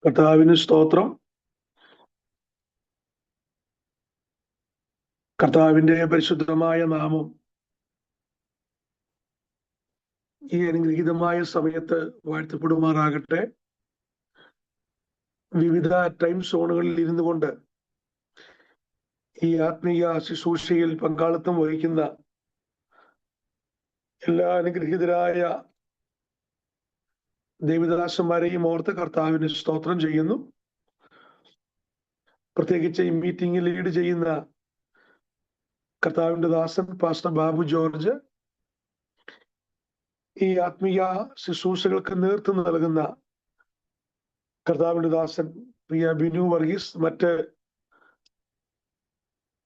കർത്താവിന് സ്തോത്രം. കർത്താവിന്റെ പരിശുദ്ധമായ നാമം ഈ അനുഗ്രഹീതമായ സമയത്ത് വാഴ്ത്തപ്പെടുമാറാകട്ടെ. വിവിധ ടൈം സോണുകളിൽ ഇരുന്നു കൊണ്ട് ഈ ആത്മീയ ശുശ്രൂഷയിൽ പങ്കാളിത്തം വഹിക്കുന്ന എല്ലാ അനുഗ്രഹീതരായ ദേവദാസന്മാരെയും ഓർത്ത് കർത്താവിന് സ്തോത്രം ചെയ്യുന്നു. പ്രത്യേകിച്ച് ഈ മീറ്റിംഗ് ലീഡ് ചെയ്യുന്ന കർത്താവിന്റെ ദാസൻ പാസ്റ്റർ ബാബു ജോർജ്, ഈ ആത്മീയ ശുശ്രൂഷകൾക്ക് നേതൃത്വം നൽകുന്ന കർത്താവിന്റെ ദാസൻ പ്രിയ ബിനു വർഗീസ്, മറ്റ്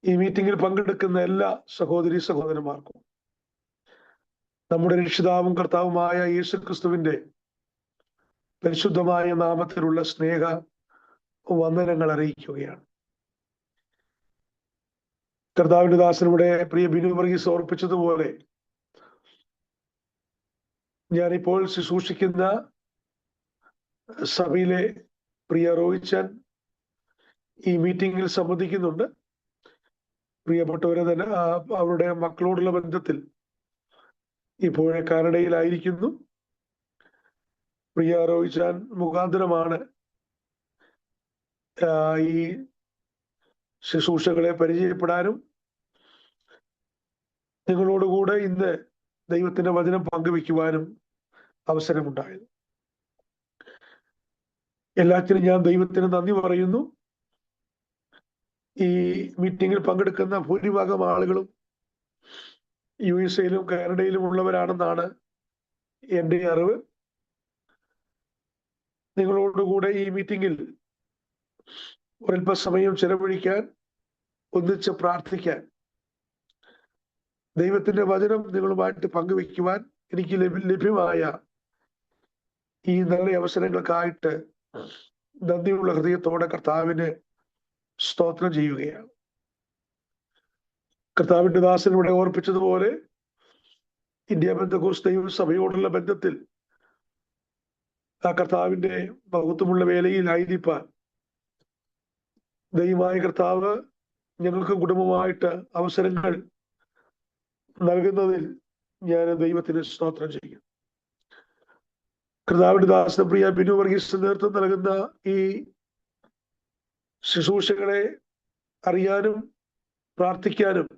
ഈ മീറ്റിംഗിൽ പങ്കെടുക്കുന്ന എല്ലാ സഹോദരി സഹോദരന്മാർക്കും നമ്മുടെ രക്ഷിതാവും കർത്താവുമായ യേശു ക്രിസ്തുവിന്റെ പരിശുദ്ധമായ നാമത്തിലുള്ള സ്നേഹ വന്ദനങ്ങൾ അറിയിക്കുകയാണ്. കർത്താവിന്റെ ദാസനുടെ പ്രിയ ബിനു വർഗീസ് ഓർപ്പിച്ചതുപോലെ, ഞാനിപ്പോൾ ശുശ്രൂഷിക്കുന്ന സഭയിലെ പ്രിയ റോയിച്ചൻ ഈ മീറ്റിംഗിൽ സംബന്ധിക്കുന്നുണ്ട്. പ്രിയപ്പെട്ടവരെ തന്നെ അവരുടെ മക്കളോടുള്ള ബന്ധത്തിൽ ഇപ്പോഴേ കാനഡയിലായിരിക്കുന്നു. പ്രിയ റോയിച്ചാൻ മുഖാന്തരമാണ് ഈ ശുശ്രൂഷകളെ പരിചയപ്പെടാനും നിങ്ങളോടുകൂടെ ഇന്ന് ദൈവത്തിന്റെ വചനം പങ്കുവെക്കുവാനും അവസരമുണ്ടായത്. എല്ലാത്തിനും ഞാൻ ദൈവത്തിന് നന്ദി പറയുന്നു. ഈ മീറ്റിംഗിൽ പങ്കെടുക്കുന്ന ഭൂരിഭാഗം ആളുകളും USA-യിലും കാനഡയിലും ഉള്ളവരാണെന്നാണ് എൻ്റെ അറിവ്. നിങ്ങളോടുകൂടെ ഈ മീറ്റിംഗിൽ ഒരൽപ്പസമയം ചെലവഴിക്കാൻ, ഒന്നിച്ച് പ്രാർത്ഥിക്കാൻ, ദൈവത്തിന്റെ വചനം നിങ്ങളുമായിട്ട് പങ്കുവെക്കുവാൻ എനിക്ക് ലഭ്യമായ ഈ നല്ല അവസരങ്ങൾക്കായിട്ട് നന്ദിയുള്ള ഹൃദയത്തോടെ കർത്താവിന് സ്തോത്രം ചെയ്യുകയാണ്. കർത്താവിന്റെ ദാസൻ ഇവിടെ ഓർപ്പിച്ചതുപോലെ, ഇന്ത്യ പെന്തക്കോസ്ത് ദൈവസഭയോടുള്ള ബന്ധത്തിൽ ആ കർത്താവിന്റെ മഹത്വമുള്ള വേലയിലായിരിക്കാൻ ദൈവമായ കർത്താവ് ഞങ്ങൾക്ക് കുടുംബമായിട്ട് അവസരങ്ങൾ നൽകുന്നതിൽ ഞാൻ ദൈവത്തിന് സ്തോത്രം ചെയ്യും. കർത്താവിന്റെ ദാസൻ പ്രിയ ബിനു വർഗീസ് നേതൃത്വം നൽകുന്ന ഈ ശുശ്രൂഷകളെ അറിയാനും പ്രാർത്ഥിക്കാനും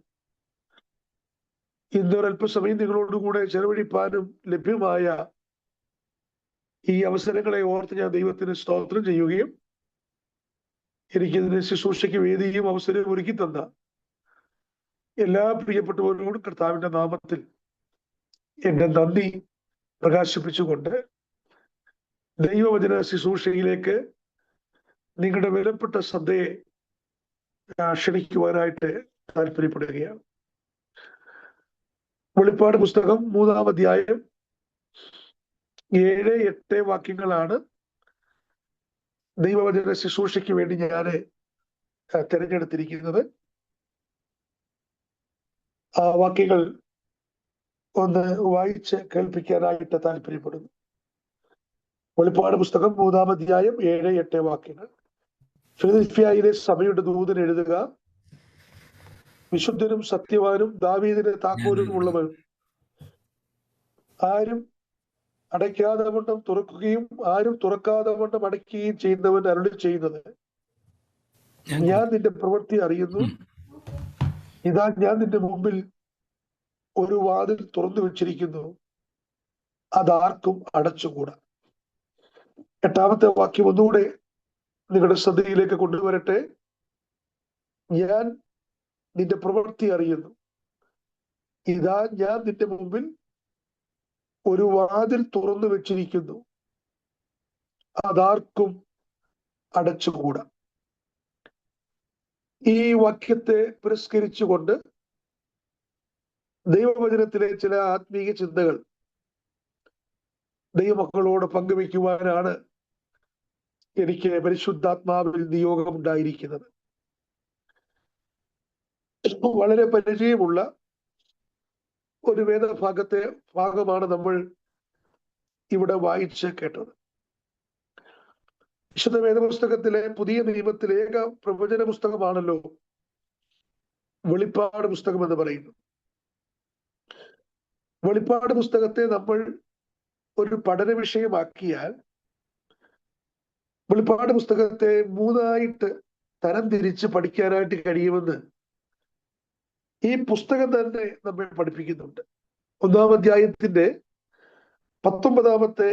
ഇന്നൊരൽപ്പസമയം നിങ്ങളോടുകൂടെ ചെലവഴിപ്പാനും ലഭ്യമായ ഈ അവസരങ്ങളെ ഓർത്ത് ഞാൻ ദൈവത്തിന് സ്തോത്രം ചെയ്യുകയും എനിക്കിതിന് ശുശ്രൂഷയ്ക്ക് വേദിയും അവസരവും ഒരുക്കി തന്ന എല്ലാ പ്രിയപ്പെട്ടവരോടും കർത്താവിന്റെ നാമത്തിൽ എന്റെ നന്ദി പ്രകാശിപ്പിച്ചുകൊണ്ട് ദൈവവചന ശുശ്രൂഷയിലേക്ക് നിങ്ങളുടെ വിലപ്പെട്ട ശ്രദ്ധയെ ക്ഷണിക്കുവാനായിട്ട് താല്പര്യപ്പെടുകയാണ്. വെളിപ്പാട് പുസ്തകം 3-ാം അധ്യായം 7-8 വാക്യങ്ങളാണ് ദൈവവചന ശുശ്രൂഷയ്ക്ക് വേണ്ടി ഞാൻ തിരഞ്ഞെടുത്തിരിക്കുന്നത്. ആ വാക്യങ്ങൾ ഒന്ന് വായിച്ച് കേൾപ്പിക്കാനായിട്ട് താല്പര്യപ്പെടുന്നു. വെളിപ്പാട് പുസ്തകം 3-ാം അധ്യായം 7-8 വാക്യങ്ങൾ. ഫിലദൽഫിയയിലെ സഭയുടെ ദൂതൻ എഴുതുക: വിശുദ്ധനും സത്യവാനും ദാവീദിന്റെ താക്കോലും ഉള്ളവൻ, ആരും അടയ്ക്കാതെ വണ്ണം തുറക്കുകയും ആരും തുറക്കാതെ വണ്ണം അടയ്ക്കുകയും ചെയ്യുന്നവൻ അരുളി ചെയ്യുന്നത്, ഞാൻ നിന്റെ പ്രവൃത്തി അറിയുന്നു. ഇതാ, ഞാൻ നിന്റെ മുമ്പിൽ ഒരു വാതിൽ തുറന്നു വെച്ചിരിക്കുന്നു, അതാർക്കും അടച്ചുകൂടാ. 8-ാമത്തെ വാക്യം ഒന്നുകൂടെ നിങ്ങളുടെ ശ്രദ്ധയിലേക്ക് കൊണ്ടുവരട്ടെ. ഞാൻ നിന്റെ പ്രവൃത്തി അറിയുന്നു. ഇതാ, ഞാൻ നിന്റെ മുമ്പിൽ ഒരു വാതിൽ തുറന്നു വെച്ചിരിക്കുന്നു, അതാർക്കും അടച്ചുകൂടാ. ഈ വാക്യത്തെ പുരസ്കരിച്ചുകൊണ്ട് ദൈവവചനത്തിലെ ചില ആത്മീയ ചിന്തകൾ ദൈവമക്കളോട് പങ്കുവെക്കുവാനാണ് എനിക്ക് പരിശുദ്ധാത്മാവിൽ നിയോഗമുണ്ടായിരിക്കുന്നത്. വളരെ പരിചയമുള്ള ഒരു ഭാഗമാണ് നമ്മൾ ഇവിടെ വായിച്ച് കേട്ടത്. വിശുദ്ധ വേദപുസ്തകത്തിലെ പുതിയ നിയമത്തിലെ ഏക പ്രവചന പുസ്തകമാണല്ലോ വെളിപ്പാട് പുസ്തകം എന്ന് പറയുന്നത്. വെളിപ്പാട് പുസ്തകത്തെ നമ്മൾ ഒരു പഠന വിഷയമാക്കിയാൽ വെളിപ്പാട് പുസ്തകത്തെ മൂന്നായിട്ട് തരം തിരിച്ച് പഠിക്കാനായിട്ട് കഴിയുമെന്ന് ഈ പുസ്തകം തന്നെ നമ്മെ പഠിപ്പിക്കുന്നുണ്ട്. 1-ാം അധ്യായത്തിന്റെ 19-ാമത്തെ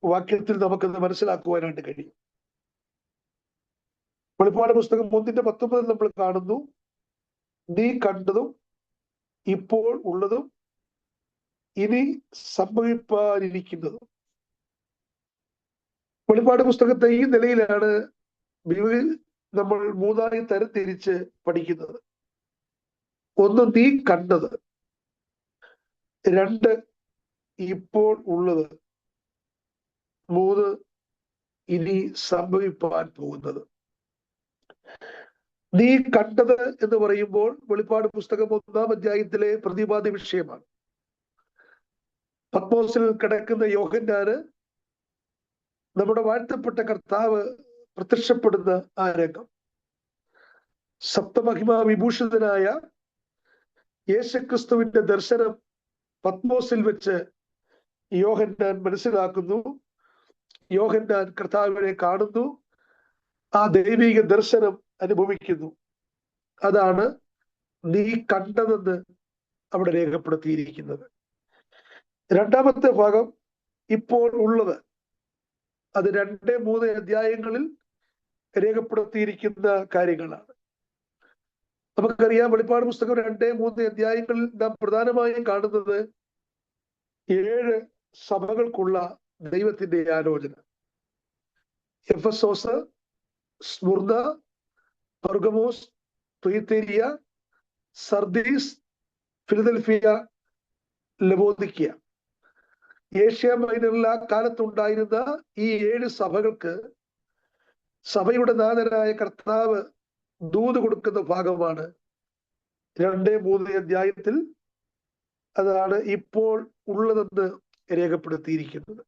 വാക്യത്തിൽ നമുക്കത് മനസ്സിലാക്കുവാനായിട്ട് കഴിയും. വെളിപ്പാട് പുസ്തകം 1:19 നമ്മൾ കാണുന്നു, നീ കണ്ടതും ഇപ്പോൾ ഉള്ളതും ഇനി സംഭവിപ്പാനിരിക്കുന്നതും. വെളിപ്പാട് പുസ്തകത്തെ ഈ നിലയിലാണ് നമ്മൾ മൂന്നായി തരംതിരിച്ച് പഠിക്കുന്നത്. 1, നീ കണ്ടത്. 2, ഇപ്പോൾ ഉള്ളത്. 3, ഇനി സംഭവിപ്പാൻ പോകുന്നത്. നീ കണ്ടത് എന്ന് പറയുമ്പോൾ വെളിപ്പാട് പുസ്തകം 1-ാം അധ്യായത്തിലെ പ്രതിപാദ്യ വിഷയമാണ്. പത്മോസിൽ കിടക്കുന്ന യോഹന്നാന് നമ്മുടെ വാഴ്ത്തപ്പെട്ട കർത്താവ് പ്രത്യക്ഷപ്പെടുന്ന ആ രംഗം, സപ്തമഹിമാ വിഭൂഷിതനായ യേശുക്രിസ്തുവിന്റെ ദർശനം പത്മോസിൽ വെച്ച് യോഹന്നാൻ മനസ്സിലാക്കുന്നു. യോഹന്നാൻ കർത്താവിനെ കാണുന്നു, ആ ദൈവിക ദർശനം അനുഭവിക്കുന്നു. അതാണ് നീ കണ്ടതെന്ന് അവിടെ രേഖപ്പെടുത്തിയിരിക്കുന്നത്. 2-ാമത്തെ ഭാഗം ഇപ്പോൾ ഉള്ളത്. അത് 2-3 അധ്യായങ്ങളിൽ രേഖപ്പെടുത്തിയിരിക്കുന്ന കാര്യങ്ങളാണ്. നമുക്കറിയാം, വെളിപ്പാട് പുസ്തകം 2-3 അധ്യായങ്ങളിൽ നാം പ്രധാനമായും കാണുന്നത് 7 സഭകൾക്കുള്ള ദൈവത്തിന്റെ ആലോചന. Ephesus, Smyrna, Pergamos, Thyatira, Sardis, Philadelphia, Laodicea. Asia മൈനറിൽ ആ കാലത്തുണ്ടായിരുന്ന ഈ 7 സഭകൾക്ക് സഭയുടെ നാഥനായ കർത്താവ് ദൂത് കൊടുക്കുന്ന ഭാഗമാണ് 2-3 അധ്യായത്തിൽ. അതാണ് ഇപ്പോൾ ഉള്ളതെന്ന് രേഖപ്പെടുത്തിയിരിക്കുന്നത്.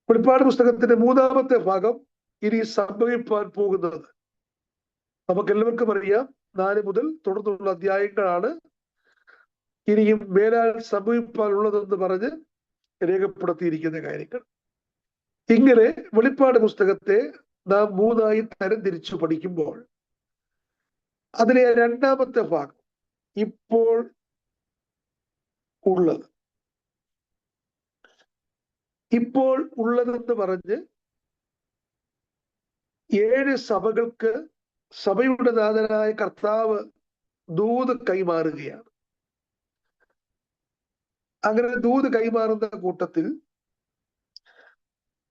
വെളിപ്പാട് പുസ്തകത്തിന്റെ 3-ാമത്തെ ഭാഗം ഇനി സംഭവിപ്പാൻ പോകുന്നത്. നമുക്കെല്ലാവർക്കും അറിയാം, 4 മുതൽ തുടർന്നുള്ള അധ്യായങ്ങളാണ് ഇനിയും മേലാൽ സംഭവിപ്പാനുള്ളതെന്ന് പറഞ്ഞ് രേഖപ്പെടുത്തിയിരിക്കുന്ന കാര്യങ്ങൾ. ഇങ്ങനെ വെളിപ്പാട് പുസ്തകത്തെ നാം 3ആയി തരംതിരിച്ചു പഠിക്കുമ്പോൾ അതിലെ 2-ാമത്തെ ഭാഗം ഇപ്പോൾ ഉള്ളത്. ഇപ്പോൾ ഉള്ളതെന്ന് പറഞ്ഞ് 7 സഭകൾക്ക് സഭയുടെ നാഥനായ കർത്താവ് ദൂത് കൈമാറുകയാണ്. അങ്ങനെ ദൂത് കൈമാറുന്ന കൂട്ടത്തിൽ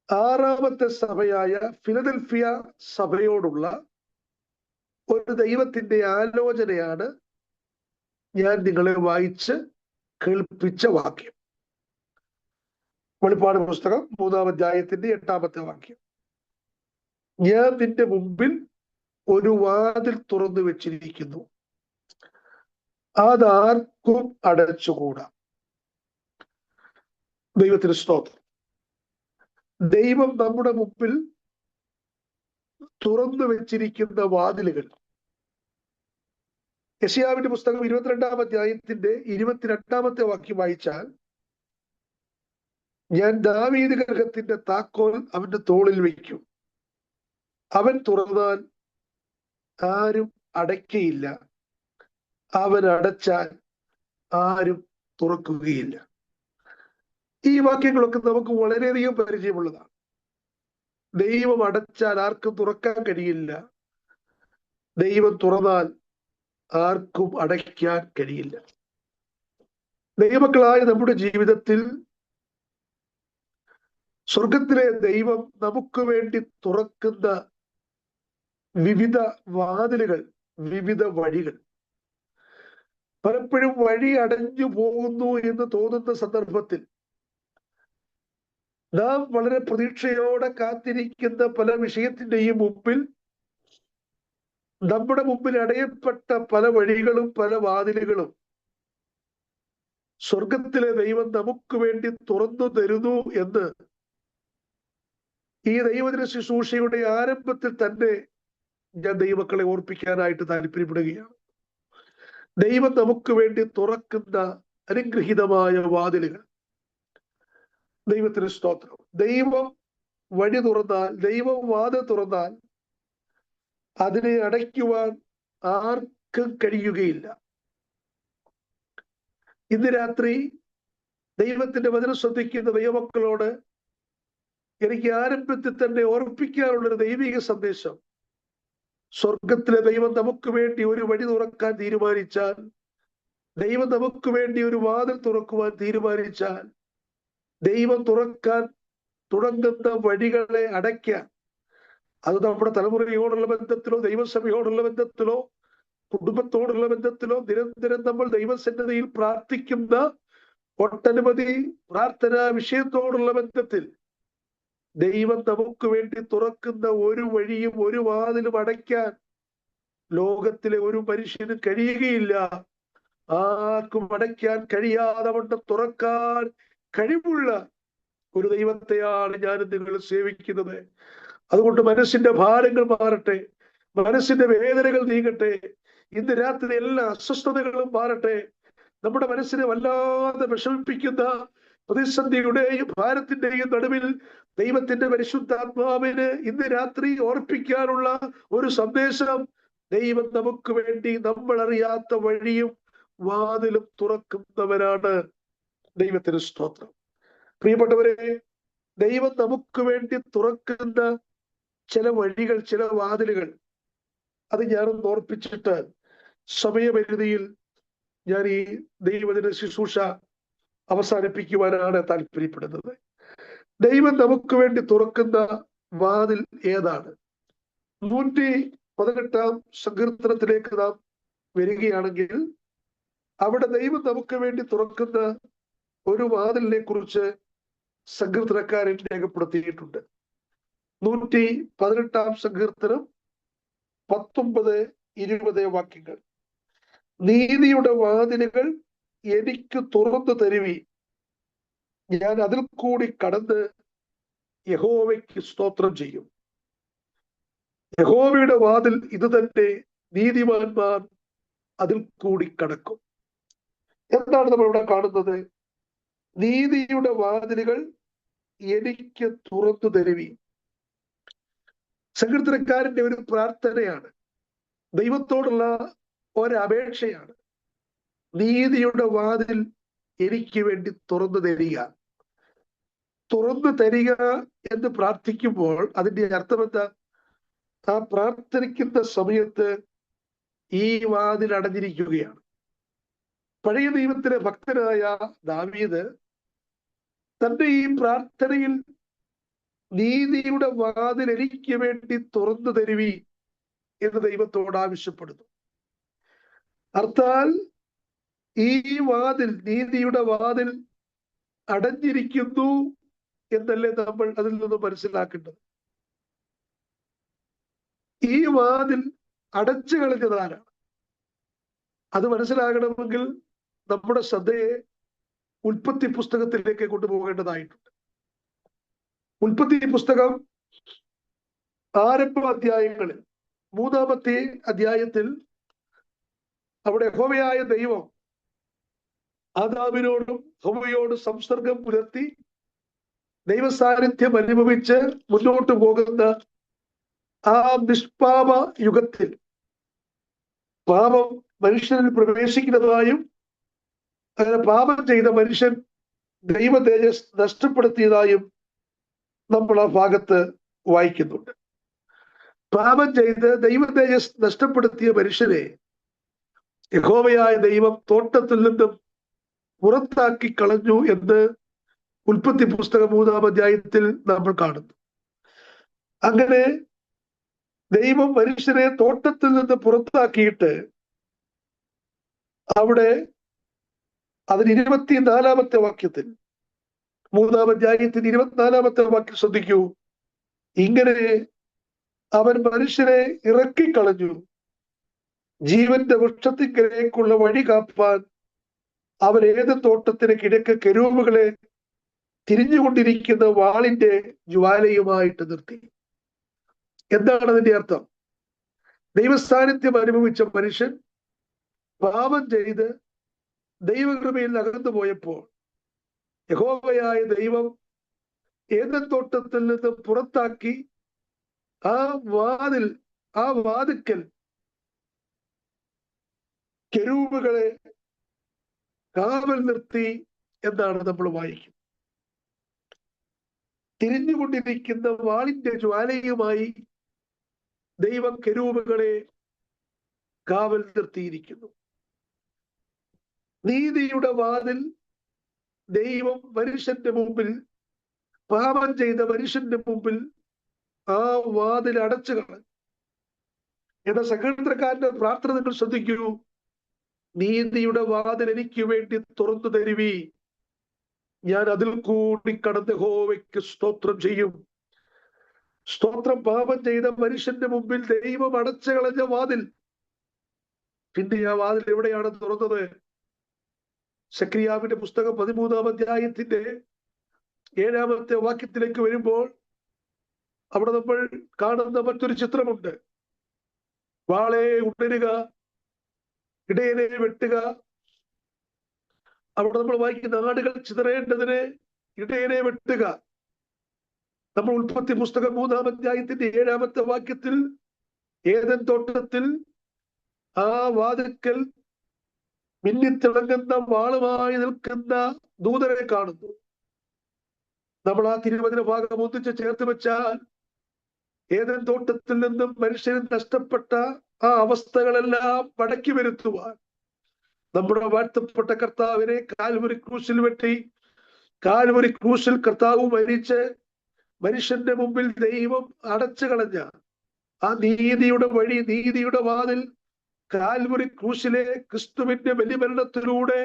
6-ാമത്തെ സഭയായ ഫിലദൽഫിയ സഭയോടുള്ള ഒരു ദൈവത്തിന്റെ ആലോചനയാണ് ഞാൻ നിങ്ങളെ വായിച്ച് കേൾപ്പിച്ച വാക്യം. വെളിപ്പാട് പുസ്തകം 3-ാം അധ്യായത്തിന്റെ 8-ാമത്തെ വാക്യം. ഞാൻ നിന്റെ മുമ്പിൽ ഒരു വാതിൽ തുറന്നു വെച്ചിരിക്കുന്നു, അതാർക്കും അടച്ചുകൂടാ. ദൈവത്തിന് സ്തോത്രം. ദൈവം നമ്മുടെ മുമ്പിൽ തുറന്നു വെച്ചിരിക്കുന്ന വാതിലുകൾ. യെശയ്യാവിന്റെ പുസ്തകം 22-ാം അധ്യായത്തിന്റെ 22-ാമത്തെ വാക്യം വായിച്ചാൽ, ഞാൻ ദാവീദ് ഗൃഹത്തിന്റെ താക്കോൽ അവന്റെ തോളിൽ വയ്ക്കും, അവൻ തുറന്നാൽ ആരും അടയ്ക്കയില്ല, അവൻ അടച്ചാൽ ആരും തുറക്കുകയില്ല. ഈ വാക്യങ്ങളൊക്കെ നമുക്ക് വളരെയധികം പരിചയമുള്ളതാണ്. ദൈവം അടച്ചാൽ ആർക്കും തുറക്കാൻ കഴിയില്ല, ദൈവം തുറന്നാൽ ആർക്കും അടയ്ക്കാൻ കഴിയില്ല. ദൈവമക്കളായ നമ്മുടെ ജീവിതത്തിൽ സ്വർഗത്തിലെ ദൈവം നമുക്ക് വേണ്ടി തുറക്കുന്ന വിവിധ വാതിലുകൾ, വിവിധ വഴികൾ. പലപ്പോഴും വഴി അടഞ്ഞു പോകുന്നു എന്ന് തോന്നുന്ന സന്ദർഭത്തിൽ നാം വളരെ പ്രതീക്ഷയോടെ കാത്തിരിക്കുന്ന പല വിഷയത്തിന്റെയും മുമ്പിൽ നമ്മുടെ മുമ്പിൽ അടയപ്പെട്ട പല വഴികളും പല വാതിലുകളും സ്വർഗത്തിലെ ദൈവം നമുക്ക് വേണ്ടി തുറന്നു തരുന്നു എന്ന് ഈ ദൈവദിന ശുശ്രൂഷയുടെ ആരംഭത്തിൽ തന്നെ ഞാൻ ദൈവമക്കളെ ഓർപ്പിക്കാനായിട്ട് താല്പര്യപ്പെടുകയാണ്. ദൈവം നമുക്ക് വേണ്ടി തുറക്കുന്ന അനുഗ്രഹീതമായ വാതിലുകൾ. ദൈവത്തിന് സ്തോത്രം. ദൈവം വഴി തുറന്നാൽ, ദൈവം വാതിൽ തുറന്നാൽ അതിനെ അടയ്ക്കുവാൻ ആർക്കും കഴിയുകയില്ല. ഇന്ന് രാത്രി ദൈവത്തിന്റെ വചനം ശ്രദ്ധിക്കുന്ന ദൈവമക്കളോട് എനിക്ക് ആരംഭത്തിൽ തന്നെ ഓർപ്പിക്കാനുള്ളൊരു ദൈവിക സന്ദേശം. സ്വർഗത്തിലെ ദൈവം നമുക്ക് വേണ്ടി ഒരു വഴി തുറക്കാൻ തീരുമാനിച്ചാൽ, ദൈവം നമുക്ക് വേണ്ടി ഒരു വാതിൽ തുറക്കുവാൻ തീരുമാനിച്ചാൽ, ദൈവം തുറക്കാൻ തുടങ്ങുന്ന വഴികളെ അടയ്ക്കാൻ, അത് നമ്മുടെ തലമുറയോടുള്ള ബന്ധത്തിലോ ദൈവസഭയോടുള്ള ബന്ധത്തിലോ കുടുംബത്തോടുള്ള ബന്ധത്തിലോ നിരന്തരം നമ്മൾ ദൈവസന്നിധിയിൽ പ്രാർത്ഥിക്കുന്ന ഒട്ടനവധി പ്രാർത്ഥനാ വിഷയത്തോടുള്ള ബന്ധത്തിൽ ദൈവം നമുക്ക് വേണ്ടി തുറക്കുന്ന ഒരു വഴിയും ഒരു വാതിലും അടയ്ക്കാൻ ലോകത്തിലെ ഒരു മനുഷ്യനും കഴിയുകയില്ല. ആർക്കും അടയ്ക്കാൻ കഴിയാതെ വണ്ണം തുറക്കാൻ കഴിവുള്ള ഒരു ദൈവത്തെയാണ് ഞാനും നിങ്ങൾ സേവിക്കുന്നത്. അതുകൊണ്ട് മനസ്സിന്റെ ഭാരങ്ങൾ മാറട്ടെ, മനസ്സിന്റെ വേദനകൾ നീങ്ങട്ടെ. ഇന്ന് രാത്രി എല്ലാ അസ്വസ്ഥതകളും മാറട്ടെ. നമ്മുടെ മനസ്സിനെ വല്ലാതെ വിഷമിപ്പിക്കുന്ന പ്രതിസന്ധിയുടെയും ഭാരത്തിന്റെയും നടുവിൽ ദൈവത്തിന്റെ പരിശുദ്ധാത്മാവിന് ഇന്ന് രാത്രി ഓർപ്പിക്കാനുള്ള ഒരു സന്ദേശം. ദൈവം നമുക്ക് വേണ്ടി നമ്മൾ അറിയാത്ത വഴിയും വാതിലും തുറക്കുന്നവരാണ്. ദൈവത്തിന് സ്തോത്രം. പ്രിയപ്പെട്ടവരെ, ദൈവം നമുക്ക് വേണ്ടി തുറക്കുന്ന ചില വഴികൾ, ചില വാതിലുകൾ, അത് ഞാനൊന്ന് ഓർപ്പിച്ചിട്ട് സമയപരിധിയിൽ ഞാൻ ഈ ദൈവദിന ശുശ്രൂഷ അവസാനിപ്പിക്കുവാനാണ് താല്പര്യപ്പെടുന്നത്. ദൈവം നമുക്ക് വേണ്ടി തുറക്കുന്ന വാതിൽ ഏതാണ്? 118 സങ്കീർത്തനത്തിലേക്ക് നാം വരികയാണെങ്കിൽ അവിടെ ദൈവം നമുക്ക് വേണ്ടി തുറക്കുന്ന ഒരു വാതിലിനെ കുറിച്ച് സങ്കീർത്തനക്കാരൻ രേഖപ്പെടുത്തിയിട്ടുണ്ട്. 118 സങ്കീർത്തനം 19-20 വാക്യങ്ങൾ. നീതിയുടെ വാതിലുകൾ എനിക്ക് തുറന്നു തരുവി, ഞാൻ അതിൽ കൂടി കടന്ന് യഹോവയ്ക്ക് സ്തോത്രം ചെയ്യും. യഹോവയുടെ വാതിൽ ഇത് തന്നെ, നീതിമാന്മാർ അതിൽ കൂടി കടക്കും. എന്താണ് നമ്മൾ ഇവിടെ കാണുന്നത്? നീതിയുടെ വാതിലുകൾ എനിക്ക് തുറന്നു തരുവി. സങ്കീർത്തനക്കാരന്റെ ഒരു പ്രാർത്ഥനയാണ്, ദൈവത്തോടുള്ള ഒരപേക്ഷയാണ്. നീതിയുടെ വാതിൽ എനിക്ക് വേണ്ടി തുറന്നു തരിക. തുറന്നു തരിക എന്ന് പ്രാർത്ഥിക്കുമ്പോൾ അതിന്റെ അർത്ഥം എന്താ? ആ പ്രാർത്ഥിക്കുന്ന സമയത്ത് ഈ വാതിൽ അടഞ്ഞിരിക്കുകയാണ്. പഴയ നിയമത്തിലെ ഭക്തനായ ദാവീദ് തന്റെ ഈ പ്രാർത്ഥനയിൽ നീതിയുടെ വാതിൽ എനിക്ക് വേണ്ടി തുറന്നു തരുവി എന്ന് ദൈവത്തോട് ആവശ്യപ്പെടുന്നു. അർത്ഥാൽ ഈ വാതിൽ, നീതിയുടെ വാതിൽ അടഞ്ഞിരിക്കുന്നു എന്നല്ലേ നമ്മൾ അതിൽ നിന്ന് മനസ്സിലാക്കേണ്ടത്. ഈ വാതിൽ അടച്ചു കളഞ്ഞതാരാണ്? അത് മനസ്സിലാകണമെങ്കിൽ നമ്മുടെ ശ്രദ്ധയെ ഉൽപ്പത്തി പുസ്തകത്തിലേക്ക് കൊണ്ടുപോകേണ്ടതായിട്ടുണ്ട്. ഉൽപ്പത്തി പുസ്തകം ആരംഭ അധ്യായങ്ങളിൽ 3-ാമത്തെ അധ്യായത്തിൽ അവിടെ യഹോവയായ ദൈവം ആദാമിനോടും ഹവ്വയോടും സംസർഗം പുലർത്തി ദൈവസാന്നിധ്യം അനുഭവിച്ച് മുന്നോട്ട് പോകുന്ന ആ നിഷ്പാപ യുഗത്തിൽ പാപം മനുഷ്യനിൽ പ്രവേശിക്കുന്നതായും അങ്ങനെ പാപം ചെയ്ത മനുഷ്യൻ ദൈവ തേജസ് നഷ്ടപ്പെടുത്തിയതായും നമ്മൾ ആ ഭാഗത്ത് വായിക്കുന്നുണ്ട്. പാപം ചെയ്ത് ദൈവ തേജസ് നഷ്ടപ്പെടുത്തിയ മനുഷ്യനെ യഹോവയായ ദൈവം തോട്ടത്തിൽ നിന്നും പുറത്താക്കി കളഞ്ഞു എന്ന് ഉൽപ്പത്തി പുസ്തകം 3-ാം അധ്യായത്തിൽ നമ്മൾ കാണുന്നു. അങ്ങനെ ദൈവം മനുഷ്യനെ തോട്ടത്തിൽ നിന്ന് പുറത്താക്കിയിട്ട് അവിടെ അതിന് 24-ാമത്തെ വാക്യത്തിൽ, 3-ാം അധ്യായത്തിൽ 24-ാമത്തെ വാക്യം ശ്രദ്ധിക്കൂ. ഇങ്ങനെ അവൻ മനുഷ്യനെ ഇറക്കിക്കളഞ്ഞു, ജീവന്റെ വൃക്ഷത്തിലേക്കുള്ള വഴി കാപ്പാൻ അവൻ ഏത് തോട്ടത്തിന് കിഴക്ക് കെരൂബുകളെ തിരിഞ്ഞുകൊണ്ടിരിക്കുന്ന വാളിന്റെ ജ്വാലയുമായിട്ട് നിർത്തി. എന്താണ് അതിന്റെ അർത്ഥം? ദൈവസാന്നിധ്യം അനുഭവിച്ച മനുഷ്യൻ പാപം ചെയ്ത് ദൈവകൃപയിൽ അകന്നു പോയപ്പോൾ യഹോവയായ ദൈവം ഏദൻ തോട്ടത്തിൽ നിന്ന് പുറത്താക്കി ആ വാതിൽക്കൽ കെരൂബുകളെ കാവൽ നിർത്തി എന്നാണ് നമ്മൾ വായിക്കുന്നത്. തിരിഞ്ഞുകൊണ്ടിരിക്കുന്ന വാളിന്റെ ജ്വാലയുമായി ദൈവം കെരൂബുകളെ കാവൽ നിർത്തിയിരിക്കുന്നു. നീതിയുടെ വാതിൽ ദൈവം മനുഷ്യന്റെ മുമ്പിൽ, പാപം ചെയ്ത മനുഷ്യന്റെ മുമ്പിൽ ആ വാതിൽ അടച്ചു കളഞ്ഞു. എന്ന സങ്കീർത്തനക്കാരന്റെ പ്രാർത്ഥന നിങ്ങൾ ശ്രദ്ധിക്കൂ. നീതിയുടെ വാതിൽ എനിക്ക് വേണ്ടി തുറന്നു തരുവി, ഞാൻ അതിൽ കൂടി കടന്ന് യഹോവയ്ക്ക് സ്തോത്രം ചെയ്യും. സ്തോത്രം. പാപം ചെയ്ത മനുഷ്യന്റെ മുമ്പിൽ ദൈവം അടച്ചു കളഞ്ഞ വാതിൽ, പിന്നെ ആ വാതിൽ എവിടെയാണ് തുറന്നത്? സെക്രിയാവിന്റെ പുസ്തകം 13-ാം അധ്യായത്തിന്റെ 7-ാമത്തെ വാക്യത്തിലേക്ക് വരുമ്പോൾ അവിടെ നമ്മൾ കാണുന്ന മറ്റൊരു ചിത്രമുണ്ട്. വാളെ ഉണരുക, ഇടയനെ വെട്ടുക. അവിടെ നമ്മൾ വായിക്കുന്ന ആടുകൾ ചിതറേണ്ടതിന് ഇടയനെ വെട്ടുക. നമ്മൾ ഉൽപ്പത്തി പുസ്തകം 3-ാം അധ്യായത്തിന്റെ 7-ാമത്തെ വാക്യത്തിൽ ഏദൻ തോട്ടത്തിൽ ആ വാതിൽക്കൽ മിന്നിത്തിളങ്ങുന്ന വാളുമായി നിൽക്കുന്ന ദൂതനെ കാണുന്നു. നമ്മൾ ആ തിരുവചന ഭാഗം ഒന്നിച്ച് ചേർത്ത് വെച്ചാൽ ഏദൻ തോട്ടത്തിൽ നിന്നും മനുഷ്യന് നഷ്ടപ്പെട്ട ആ അവസ്ഥകളെല്ലാം മടക്കി വരുത്തുവാൻ നമ്മുടെ വാഴ്ത്തപ്പെട്ട കർത്താവിനെ കാൽവരി ക്രൂശിൽ വെട്ടി, കാൽവരി ക്രൂശിൽ കർത്താവ് മരിച്ച് മനുഷ്യന്റെ മുമ്പിൽ ദൈവം അടച്ചു കളഞ്ഞ ആ നീതിയുടെ വഴി, നീതിയുടെ വാതിൽ കാൽവരി ക്രൂശിലെ ക്രിസ്തുവിന്റെ ബലിമരണത്തിലൂടെ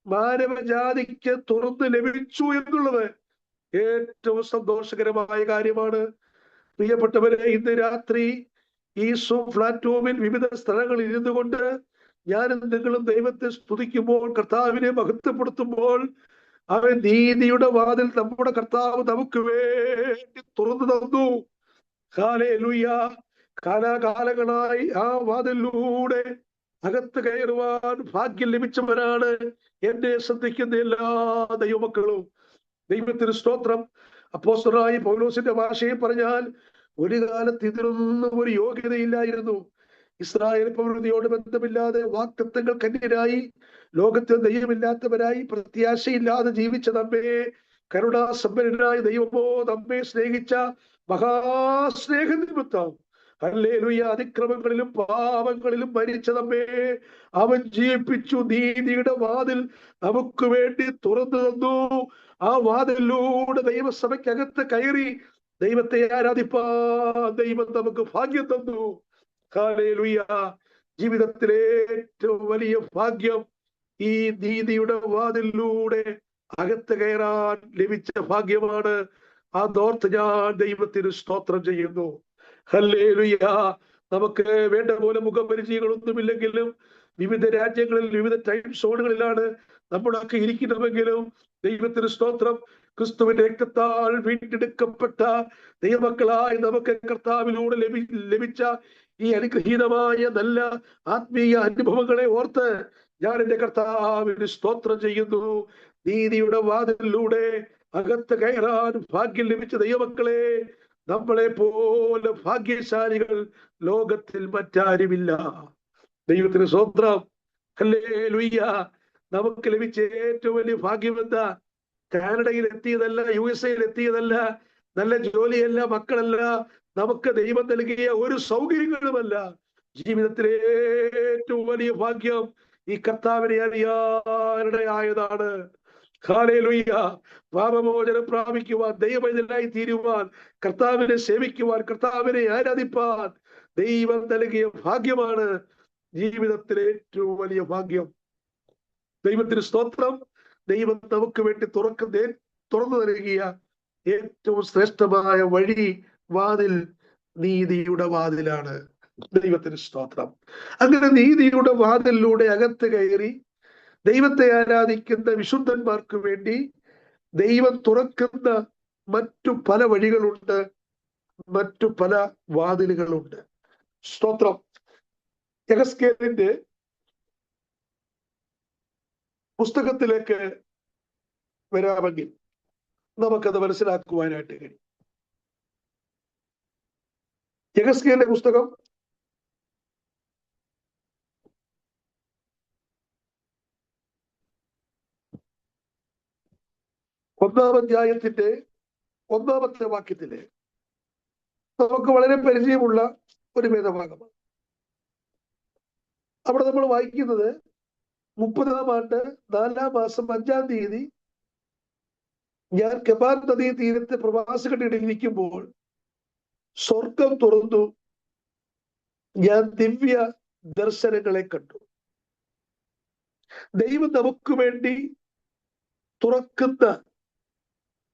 മാനവജാതിക്ക് തുറന്ന് ലഭിച്ചു എന്നുള്ളത് ഏറ്റവും സന്തോഷകരമായ കാര്യമാണ്. പ്രിയപ്പെട്ടവരെ, ഇന്ന് രാത്രി ഈ സൂം പ്ലാറ്റ്ഫോമിൽ വിവിധ സ്ഥലങ്ങളിൽ ഇരുന്നു കൊണ്ട് ഞാനും നിങ്ങളും ദൈവത്തെ സ്തുതിക്കുമ്പോൾ, കർത്താവിനെ മഹത്വപ്പെടുത്തുമ്പോൾ, അവൻ നീതിയുടെ വാതിൽ നമ്മുടെ കർത്താവ് നമുക്ക് വേണ്ടി തുറന്നു തന്നു. ഹല്ലേലൂയ. കാലാകാലങ്ങളായി ആ വാതിലൂടെ അകത്ത് കയറുവാൻ ഭാഗ്യം ലഭിച്ചവരാണ് എന്നെ ശ്രദ്ധിക്കുന്ന എല്ലാ ദൈവമക്കളും. ദൈവത്തിന് സ്തോത്രം. അപ്പോസ്തലനായ പൗലോസിന്റെ ഭാഷയിൽ പറഞ്ഞാൽ ഒരു കാലത്ത് ഇതിനൊന്നും ഒരു യോഗ്യതയില്ലായിരുന്നു. ഇസ്രായേൽ പ്രവൃത്തിയോട് ബന്ധമില്ലാതെ വാഗ്ദത്തങ്ങൾ കന്യരായി ലോകത്തിൽ ദൈവമില്ലാത്തവരായി പ്രത്യാശയില്ലാതെ ജീവിച്ച നമ്മെ കരുണാസമ്പന്നനായ ദൈവമോ നമ്മെ സ്നേഹിച്ച മഹാസ്നേഹ നിമിത്തം ഹല്ലേലൂയ അതിക്രമങ്ങളിലും പാപങ്ങളിലും മരിച്ച നമ്മെ അവൻ ജീവിപ്പിച്ചു. നീതിയുടെ വാതിൽ നമുക്ക് വേണ്ടി തുറന്നു തന്നു. ആ വാതിലൂടെ ദൈവസഭയ്ക്കകത്ത് കയറി ദൈവത്തെ ആരാധിപ്പാൻ ദൈവം നമുക്ക് ഭാഗ്യം തന്നു. ഹല്ലേലൂയ. ജീവിതത്തിലെ ഏറ്റവും വലിയ ഭാഗ്യം ഈ നീതിയുടെ വാതിലൂടെ അകത്ത് കയറാൻ ലഭിച്ച ഭാഗ്യമാണ്. അതോർത്ത് ഞാൻ ദൈവത്തിന് സ്തോത്രം ചെയ്യുന്നു. ഹല്ലേലൂയ. നമുക്ക് വേണ്ട പോലെ മുഖപരിചയങ്ങളൊന്നുമില്ലെങ്കിലും വിവിധ രാജ്യങ്ങളിൽ വിവിധ ടൈം സോണുകളിലാണ് നമ്മളൊക്കെ ഇരിക്കണമെങ്കിലും ദൈവത്തിന് സ്തോത്രം. ക്രിസ്തുവിന്റെ രക്തത്താൽ വീണ്ടെടുക്കപ്പെട്ട ദൈവമക്കളായി നമുക്ക് കർത്താവിലൂടെ ലഭിച്ച ഈ അനുഗ്രഹീതമായ നല്ല ആത്മീയ അനുഭവങ്ങളെ ഓർത്ത് ഞാൻ എന്റെ കർത്താവിന് സ്തോത്രം ചെയ്യുന്നു. നീതിയുടെ വാതിലിലൂടെ അകത്ത് കയറാൻ ഭാഗ്യം ലഭിച്ച ദൈവമക്കളെ, നമ്മളെ പോലെ ഭാഗ്യശാലികൾ ലോകത്തിൽ മറ്റാരുമില്ല. ദൈവത്തിന് സ്തോത്രം. ഹല്ലേലൂയ. നമുക്ക് ലഭിച്ച ഏറ്റവും വലിയ ഭാഗ്യം എന്താ? കാനഡയിൽ എത്തിയതല്ല, USA എത്തിയതല്ല, നല്ല ജോലിയല്ല, മക്കളല്ല, നമുക്ക് ദൈവം നൽകിയ ഒരു സൗകര്യങ്ങളുമല്ല. ജീവിതത്തിലെ ഏറ്റവും വലിയ ഭാഗ്യം ഈ കർത്താവിനെ അറിയാനിടയായതാണ്. ഹല്ലേലൂയ. പാപമോചനം പ്രാപിക്കുവാൻ, ദൈവമൈതലായി തീരുവാൻ, കർത്താവിനെ സേവിക്കുവാൻ, കർത്താവിനെ ആരാധിപ്പാൻ ദൈവം നൽകിയ ഭാഗ്യമാണ് ജീവിതത്തിലെ ഏറ്റവും വലിയ ഭാഗ്യം. ദൈവത്തിന് സ്തോത്രം. ദൈവം നമുക്ക് വേണ്ടി തുറന്നു നൽകിയ ഏറ്റവും ശ്രേഷ്ഠമായ വഴി, വാതിൽ നീതിയുടെ വാതിലാണ്. ദൈവത്തിന് സ്തോത്രം. അങ്ങനെ നീതിയുടെ വാതിലിലൂടെ അകത്ത് കയറി ദൈവത്തെ ആരാധിക്കുന്ന വിശുദ്ധന്മാർക്ക് വേണ്ടി ദൈവം തുറക്കുന്ന മറ്റു പല വഴികളുണ്ട്, മറ്റു പല വാതിലുകളുണ്ട്. സ്തോത്രം. യെഹെസ്കേലിന്റെ പുസ്തകത്തിലേക്ക് വരാമെങ്കിൽ നമുക്കത് മനസ്സിലാക്കുവാനായിട്ട് കഴിയും. യെഹെസ്കേലിന്റെ പുസ്തകം 1-ാം അധ്യായത്തിന്റെ 1-ാമത്തെ വാക്യത്തില് നമുക്ക് വളരെ പരിചയമുള്ള ഒരു വേദഭാഗമാണ്. അവിടെ നമ്മൾ വായിക്കുന്നത് 30-ാം ആണ്ട് 4-ാം മാസം 5-ാം തീയതി ഞാൻ കെബാർ നദീ തീരത്ത് പ്രവാസികളുടെ ഇടയിൽ ഇരിക്കുമ്പോൾ സ്വർഗം തുറന്നു, ഞാൻ ദിവ്യ ദർശനങ്ങളെ കണ്ടു. ദൈവം നമുക്ക് വേണ്ടി തുറക്കുന്ന